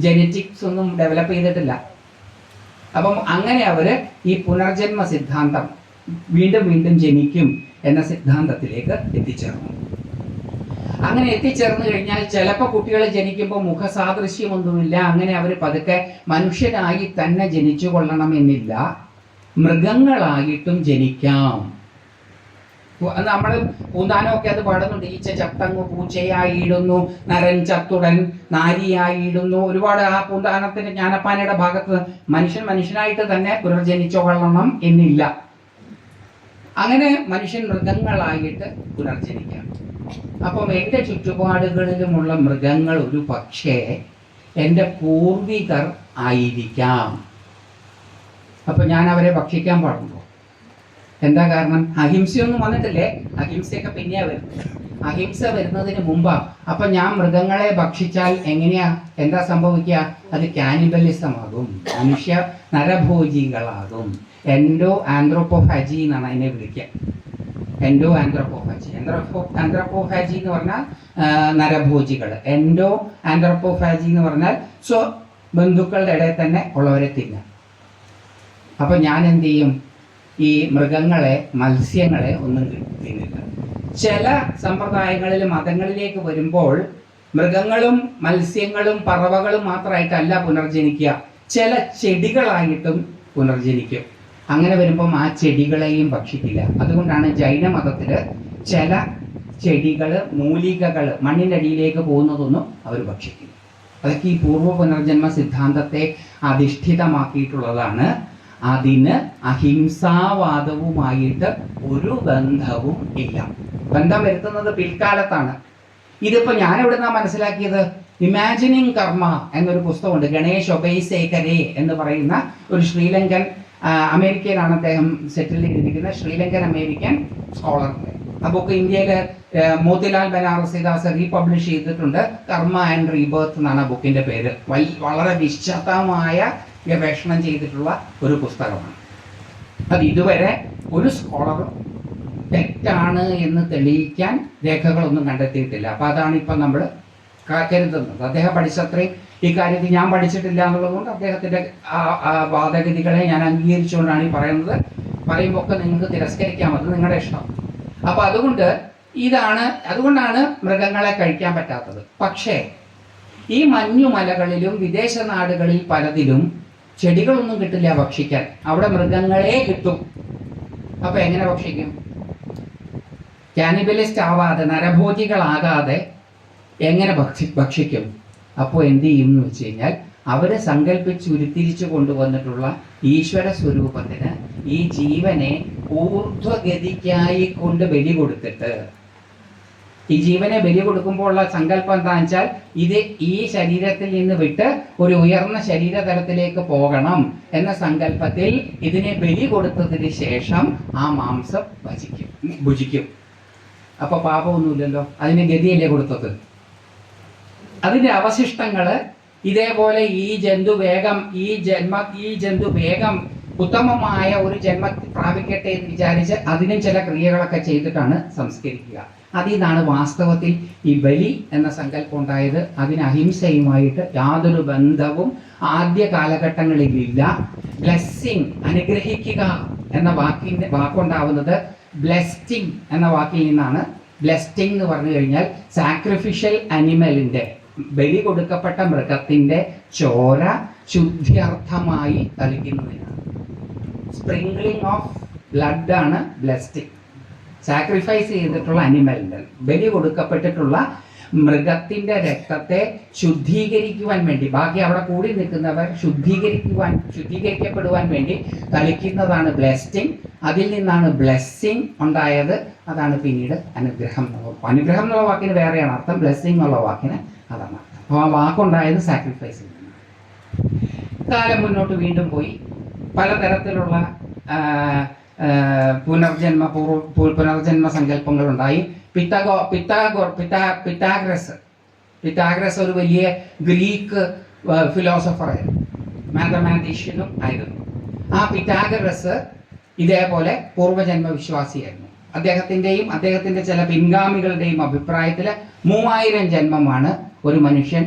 ജനറ്റിക്സ് ഒന്നും ഡെവലപ്പ് ചെയ്തിട്ടില്ല. അപ്പം അങ്ങനെ അവര് ഈ പുനർജന്മ സിദ്ധാന്തം, വീണ്ടും വീണ്ടും ജനിക്കും എന്ന സിദ്ധാന്തത്തിലേക്ക് എത്തിച്ചേർന്നു. അങ്ങനെ എത്തിച്ചേർന്ന് കഴിഞ്ഞാൽ ചിലപ്പോൾ കുട്ടികൾ ജനിക്കുമ്പോൾ മുഖസാദൃശ്യമൊന്നുമില്ല. അങ്ങനെ അവർ പതുക്കെ മനുഷ്യരായി തന്നെ ജനിച്ചു കൊള്ളണമെന്നില്ല, മൃഗങ്ങളായിട്ടും ജനിക്കാം. നമ്മൾ പൂന്താനമൊക്കെ അത് പാടുന്നുണ്ട്. ഈച്ച ചത്തങ്ങു പൂച്ചയായിടുന്നു, നരൻ ചത്തുടൻ നാരിയായിടുന്നു. ഒരുപാട് ആ പൂന്താനത്തിന്റെ ജ്ഞാനപ്പാനയുടെ ഭാഗത്ത് മനുഷ്യനായിട്ട് തന്നെ പുനർജനിച്ചു കൊള്ളണം എന്നില്ല. അങ്ങനെ മനുഷ്യൻ മൃഗങ്ങളായിട്ട് പുനർജനിക്കാം. അപ്പം എൻ്റെ ചുറ്റുപാടുകളിലുമുള്ള മൃഗങ്ങൾ ഒരു പക്ഷേ എൻ്റെ പൂർവികർ ആയിരിക്കാം. അപ്പം ഞാൻ അവരെ ഭക്ഷിക്കാൻ പാടുള്ളൂ. എന്താ കാരണം? അഹിംസയൊന്നും വന്നിട്ടില്ലേ. അഹിംസയൊക്കെ പിന്നെയാ വരുന്നത്. അഹിംസ വരുന്നതിന് മുമ്പാ. അപ്പം ഞാൻ മൃഗങ്ങളെ ഭക്ഷിച്ചാൽ എന്താ സംഭവിക്കുക? അത് കാനിബലിസം ആകും, മനുഷ്യ നരഭോജികളാകും. എൻഡോ ആന്ത്രോപോഫാജി എന്നാണ് അതിനെ വിളിക്കുക. എൻഡോ ആന്ത്രോപോഫാജി. ആന്ത്രോപോഫാജി എന്ന് പറഞ്ഞാൽ നരഭോജികൾ. എൻഡോ ആന്ത്രോപോഫാജി എന്ന് പറഞ്ഞാൽ ബന്ധുക്കളുടെ ഇടയിൽ തന്നെ ഉള്ളവരെ തിന്നാം. അപ്പം ഞാൻ എന്ത് ചെയ്യും? ഈ മൃഗങ്ങളെ, മത്സ്യങ്ങളെ ഒന്നും തിന്നില്ല. ചില സമ്പ്രദായങ്ങളിൽ, മതങ്ങളിലേക്ക് വരുമ്പോൾ മൃഗങ്ങളും മത്സ്യങ്ങളും പറവകളും മാത്രമായിട്ടല്ല പുനർജനിക്കുക, ചില ചെടികളായിട്ടും പുനർജനിക്കും. അങ്ങനെ വരുമ്പം ആ ചെടികളെയും ഭക്ഷിക്കില്ല. അതുകൊണ്ടാണ് ജൈനമതത്തിൽ ചില ചെടികൾ, മൂലികകൾ മണ്ണിൻ്റെ അടിയിലേക്ക് പോകുന്നതൊന്നും അവർ ഭക്ഷിക്കില്ല. അതൊക്കെ ഈ പൂർവ്വ പുനർജന്മ സിദ്ധാന്തത്തെ അധിഷ്ഠിതമാക്കിയിട്ടുള്ളതാണ്. അതിന് അഹിംസാവാദവുമായിട്ട് ഒരു ബന്ധവും ഇല്ല. ബന്ധം വരുത്തുന്നത് പിൽക്കാലത്താണ്. ഇതിപ്പോൾ ഞാൻ എവിടുന്നാ മനസ്സിലാക്കിയത്? ഇമാജിനിങ് കർമ്മ എന്നൊരു പുസ്തകമുണ്ട്. ഗണേഷ് ഒബൈസേക്കരെ എന്ന് പറയുന്ന ഒരു ശ്രീലങ്കൻ, അമേരിക്കയിലാണ് അദ്ദേഹം സെറ്റിൽ ചെയ്തിരിക്കുന്ന ശ്രീലങ്കൻ അമേരിക്കൻ സ്കോളറിൻ്റെ. ആ ബുക്ക് ഇന്ത്യയിൽ മോത്തിലാൽ ബനാറസിദാസ് റീപബ്ലിഷ് ചെയ്തിട്ടുണ്ട്. കർമ്മ ആൻഡ് റീബർത്ത് എന്നാണ് ആ ബുക്കിൻ്റെ പേര്. വളരെ വിശദമായ ഗവേഷണം ചെയ്തിട്ടുള്ള ഒരു പുസ്തകമാണ്. അത് ഇതുവരെ ഒരു സ്കോളറും തെറ്റാണ് എന്ന് തെളിയിക്കാൻ രേഖകളൊന്നും കണ്ടെത്തിയിട്ടില്ല. അപ്പം അതാണ് ഇപ്പം നമ്മൾ കരുതുന്നത്. അദ്ദേഹം പഠിച്ചത്രയും ഈ കാര്യത്തിൽ ഞാൻ പഠിച്ചിട്ടില്ല എന്നുള്ളതുകൊണ്ട് അദ്ദേഹത്തിൻ്റെ വാദഗതികളെ ഞാൻ അംഗീകരിച്ചുകൊണ്ടാണ് ഈ പറയുന്നത്. പറയുമ്പോൾ ഒക്കെ നിങ്ങൾക്ക് തിരസ്കരിക്കാം, അത് നിങ്ങളുടെ ഇഷ്ടം. അപ്പം അതുകൊണ്ടാണ് മൃഗങ്ങളെ കഴിക്കാൻ പറ്റാത്തത്. പക്ഷേ ഈ മഞ്ഞുമലകളിലും വിദേശ നാടുകളിൽ പലതിലും ചെടികളൊന്നും കിട്ടില്ല ഭക്ഷിക്കാൻ. അവിടെ മൃഗങ്ങളെ കിട്ടും. അപ്പൊ എങ്ങനെ ഭക്ഷിക്കും? കാനിബലിസ്റ്റ് ആവാതെ, നരഭോജികളാകാതെ എങ്ങനെ ഭക്ഷിക്കും? അപ്പോൾ എന്ത് ചെയ്യും എന്ന് വെച്ച് കഴിഞ്ഞാൽ, അവരെ സങ്കല്പിച്ച് ഉരുത്തിരിച്ചു കൊണ്ടുവന്നിട്ടുള്ള ഈശ്വര സ്വരൂപത്തിന് ഈ ജീവനെ ഊർധ്വഗതിക്കായി കൊണ്ട് ബലി കൊടുത്തിട്ട്, ഈ ജീവനെ ബലി കൊടുക്കുമ്പോൾ ഉള്ള സങ്കല്പം എന്താണെന്ന് വെച്ചാൽ ഇത് ഈ ശരീരത്തിൽ നിന്ന് വിട്ട് ഒരു ഉയർന്ന ശരീരതലത്തിലേക്ക് പോകണം എന്ന സങ്കല്പത്തിൽ ഇതിനെ ബലി കൊടുത്തതിന് ശേഷം ആ മാംസം ഭുജിക്കും. അപ്പൊ പാപമൊന്നുമില്ലല്ലോ, അതിന് ഗതിയല്ലേ കൊടുത്തത്. അതിന്റെ അവശിഷ്ടങ്ങള് ഇതേപോലെ ഈ ജന്തു വേഗം ഉത്തമമായ ഒരു ജന്മ പ്രാപിക്കട്ടെ എന്ന് വിചാരിച്ച് അതിനും ചില ക്രിയകളൊക്കെ ചെയ്തിട്ടാണ് സംസ്കരിക്കുക. അതിൽ നിന്നാണ് വാസ്തവത്തിൽ ഈ ബലി എന്ന സങ്കല്പം ഉണ്ടായത്. അതിന് അഹിംസയുമായിട്ട് യാതൊരു ബന്ധവും ആദ്യ കാലഘട്ടങ്ങളിലില്ല. ബ്ലെസ്സിങ്, അനുഗ്രഹിക്കുക എന്ന വാക്കുണ്ടാവുന്നത് ബ്ലെസ്സിങ് എന്ന വാക്കിൽ നിന്നാണ്. ബ്ലെസ്സിങ് എന്ന് പറഞ്ഞു കഴിഞ്ഞാൽ സാക്രിഫിഷ്യൽ അനിമലിന്റെ, ബലി കൊടുക്കപ്പെട്ട മൃഗത്തിന്റെ ചോര ശുദ്ധ്യർത്ഥമായി തളിക്കുന്നതിനാണ്. സ്പ്രിംഗ്ലിംഗ് ഓഫ് ബ്ലഡ് ആണ് ബ്ലെസ്സിങ്. സാക്രിഫൈസ് ചെയ്തിട്ടുള്ള അനിമലിന്റെ, ബലി കൊടുക്കപ്പെട്ടിട്ടുള്ള മൃഗത്തിന്റെ രക്തത്തെ ശുദ്ധീകരിക്കുവാൻ വേണ്ടി, ബാക്കി അവിടെ കൂടി നിൽക്കുന്നവർ ശുദ്ധീകരിക്കപ്പെടുവാൻ വേണ്ടി തളിക്കുന്നതാണ് ബ്ലെസ്സിങ്. അതിൽ നിന്നാണ് ബ്ലെസ്സിങ് ഉണ്ടായത്. അതാണ് പിന്നീട് അനുഗ്രഹം. അനുഗ്രഹം എന്നുള്ള വാക്കിന് വേറെയാണ് അർത്ഥം, ബ്ലെസ്സിങ് എന്നുള്ള വാക്കിന് അതാണ് അർത്ഥം. അപ്പോൾ ആ വാക്കുണ്ടായത് സാക്രിഫൈസിൽ നിന്നാണ്. കാലം മുന്നോട്ട് വീണ്ടും പോയി. പലതരത്തിലുള്ള പുനർജന്മ സങ്കല്പങ്ങളുണ്ടായി. പിത്താഗ്രസ് ഒരു വലിയ ഗ്രീക്ക് ഫിലോസഫറായിരുന്നു, മാത്തമാറ്റീഷ്യനും ആയിരുന്നു. ആ പിത്താഗ്രസ് ഇതേപോലെ പൂർവ്വജന്മ വിശ്വാസിയായിരുന്നു. അദ്ദേഹത്തിന്റെ ചില പിൻഗാമികളുടെയും അഭിപ്രായത്തിൽ 3000 ജന്മമാണ് ഒരു മനുഷ്യൻ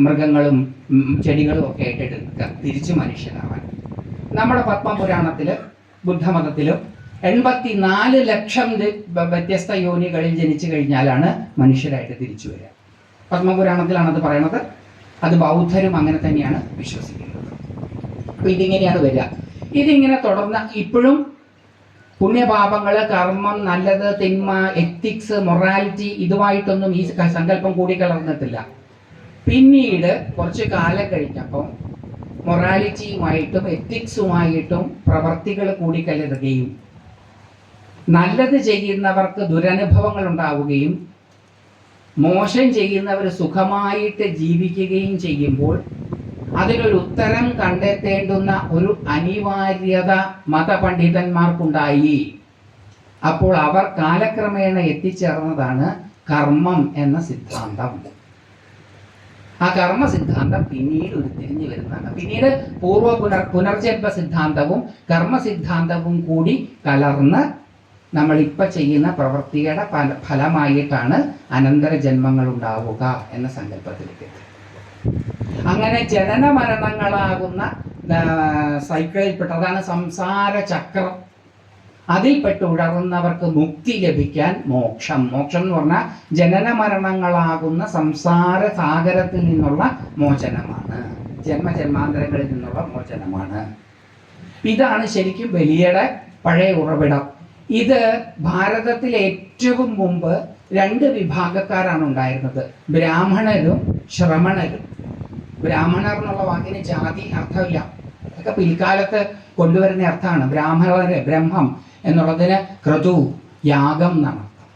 മൃഗങ്ങളും ചെടികളും ഒക്കെ ആയിട്ട് എടുക്കുക തിരിച്ച് മനുഷ്യനാവാൻ. നമ്മുടെ പത്മപുരാണത്തില് ബുദ്ധമതത്തിലും 84 ലക്ഷം വ്യത്യസ്ത യോനികളിൽ ജനിച്ചു കഴിഞ്ഞാലാണ് മനുഷ്യരായിട്ട് തിരിച്ചു വരിക. പത്മപുരാണത്തിലാണ് അത് പറയണത്. അത് ബൗദ്ധരും അങ്ങനെ തന്നെയാണ് വിശ്വസിക്കുന്നത്. അപ്പൊ ഇതിങ്ങനെയാണ് വരിക. ഇതിങ്ങനെ തുടർന്ന് ഇപ്പോഴും പുണ്യപാപങ്ങള്, കർമ്മം, നല്ലത്, തിന്മ, എത്തിക്സ്, മൊറാലിറ്റി ഇതുമായിട്ടൊന്നും ഈ സങ്കല്പം കൂടിക്കലർന്നിട്ടില്ല. പിന്നീട് കുറച്ച് കാലം കഴിഞ്ഞപ്പോൾ മൊറാലിറ്റിയുമായിട്ടും എത്തിക്സുമായിട്ടും പ്രവർത്തികൾ കൂടിക്കലരുകയും നല്ലത് ചെയ്യുന്നവർക്ക് ദുരനുഭവങ്ങൾ ഉണ്ടാവുകയും മോശം ചെയ്യുന്നവർ സുഖമായിട്ട് ജീവിക്കുകയും ചെയ്യുമ്പോൾ അതിനൊരു ഉത്തരം കണ്ടെത്തേണ്ടുന്ന ഒരു അനിവാര്യത മതപണ്ഡിതന്മാർക്കുണ്ടായി. അപ്പോൾ അവർ കാലക്രമേണ എത്തിച്ചേർന്നതാണ് കർമ്മം എന്ന സിദ്ധാന്തം. ആ കർമ്മ സിദ്ധാന്തം പിന്നീട് ഉരുത്തിരിഞ്ഞു വരുന്നതാണ്. പിന്നീട് പുനർജന്മ സിദ്ധാന്തവും കർമ്മ സിദ്ധാന്തവും കൂടി കലർന്ന് നമ്മളിപ്പോൾ ചെയ്യുന്ന പ്രവൃത്തിയുടെ ഫലമായിട്ടാണ് അനന്തര ജന്മങ്ങൾ ഉണ്ടാവുക എന്ന സങ്കല്പത്തിലേക്ക്. അങ്ങനെ ജനന മരണങ്ങളാകുന്ന സൈക്കിളിൽപ്പെട്ടതാണ് സംസാര ചക്രം. അതിൽപ്പെട്ട് ഉഴറുന്നവർക്ക് മുക്തി ലഭിക്കാൻ മോക്ഷം എന്ന് പറഞ്ഞാൽ ജനന മരണങ്ങളാകുന്ന സംസാര സാഗരത്തിൽ നിന്നുള്ള മോചനമാണ്, ജന്മജന്മാന്തരങ്ങളിൽ നിന്നുള്ള മോചനമാണ്. ഇതാണ് ശരിക്കും ബലിയുടെ പഴയ ഉറവിടം. ഇത് ഭാരതത്തിൽ ഏറ്റവും മുമ്പ് 2 വിഭാഗക്കാരാണ് ഉണ്ടായിരുന്നത്, ബ്രാഹ്മണരും ശ്രമണരും. ബ്രാഹ്മണർ എന്നുള്ള വാക്കിന് ജാതി അർത്ഥമില്ല, അതൊക്കെ പിൽക്കാലത്ത് കൊണ്ടുവരുന്ന അർത്ഥമാണ്. ബ്രാഹ്മണര്, ബ്രഹ്മം എന്നുള്ളതിന് ക്രതു, യാഗം എന്നാണ് അർത്ഥം.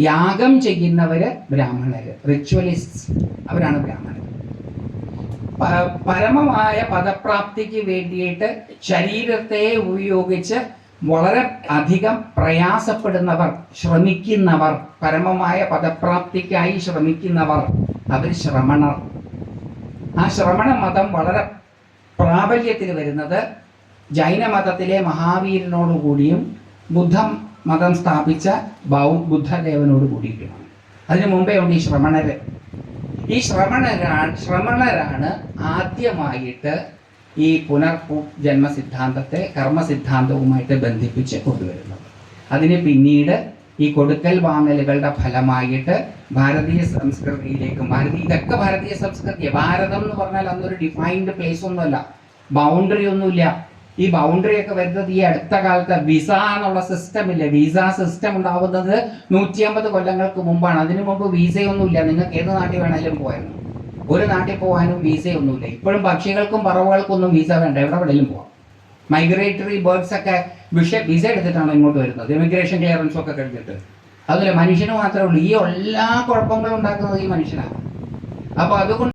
യാഗം ചെയ്യുന്നവര് ബ്രാഹ്മണര്, റിച്വലിസ്റ്റ്, അവരാണ് ബ്രാഹ്മണർ. പരമമായ പദപ്രാപ്തിക്ക് വേണ്ടിയിട്ട് ശരീരത്തെ ഉപയോഗിച്ച് വളരെ അധികം പ്രയാസപ്പെടുന്നവർ, ശ്രമിക്കുന്നവർ, പരമമായ പദപ്രാപ്തിക്കായി ശ്രമിക്കുന്നവർ, അവർ ശ്രമണർ. ആ ശ്രമണ മതം വളരെ പ്രാബല്യത്തിൽ വരുന്നത് ജൈനമതത്തിലെ മഹാവീരനോടുകൂടിയും ബുദ്ധമതം സ്ഥാപിച്ച ബുദ്ധദേവനോട് കൂടിയിട്ടുമാണ്. അതിനു മുമ്പേ ഉണ്ട് ഈ ശ്രമണര്. ഈ ശ്രമണരാണ് ആദ്യമായിട്ട് ഈ പുനർജന്മ സിദ്ധാന്തത്തെ കർമ്മ സിദ്ധാന്തവുമായിട്ട് ബന്ധിപ്പിച്ച് കൊണ്ടുവരുന്നത്. അതിന് പിന്നീട് ഈ കൊടുക്കൽ വാങ്ങലുകളുടെ ഫലമായിട്ട് ഭാരതീയ സംസ്കൃതിയിലേക്കും, ഇതൊക്കെ ഭാരതീയ സംസ്കൃതി. ഭാരതം എന്ന് പറഞ്ഞാൽ അന്നൊരു ഡിഫൈൻഡ് പ്ലേസ് ഒന്നുമല്ല, ബൗണ്ടറി ഒന്നുമില്ല. ഈ ബൗണ്ടറി ഒക്കെ വരുന്നത് ഈ അടുത്ത കാലത്ത് വിസ എന്നുള്ള സിസ്റ്റം ഇല്ല. വിസ സിസ്റ്റം ഉണ്ടാവുന്നത് 150 കൊല്ലങ്ങൾക്ക് മുമ്പാണ്. അതിനു മുമ്പ് വിസയൊന്നുമില്ല. നിങ്ങൾക്ക് ഏത് നാട്ടിൽ വേണമെങ്കിലും പോയിരുന്നു. ഒരു നാട്ടിൽ പോകാനും വിസയൊന്നുമില്ല. ഇപ്പോഴും പക്ഷികൾക്കും പറവകൾക്കൊന്നും വിസ വേണ്ട, എവിടെ വേണമെങ്കിലും പോവാം. മൈഗ്രേറ്ററി ബേർഡ്സ് ഒക്കെ വിസ എടുത്തിട്ടാണോ ഇങ്ങോട്ട് വരുന്നത്, ഇമിഗ്രേഷൻ ക്ലിയറൻസും ഒക്കെ കഴിഞ്ഞിട്ട്. അതുപോലെ മനുഷ്യന് മാത്രമേ ഉള്ളൂ ഈ എല്ലാ കുഴപ്പങ്ങളും ഉണ്ടാക്കുന്നത് ഈ മനുഷ്യനാണ്. അപ്പോൾ അതുകൊണ്ട്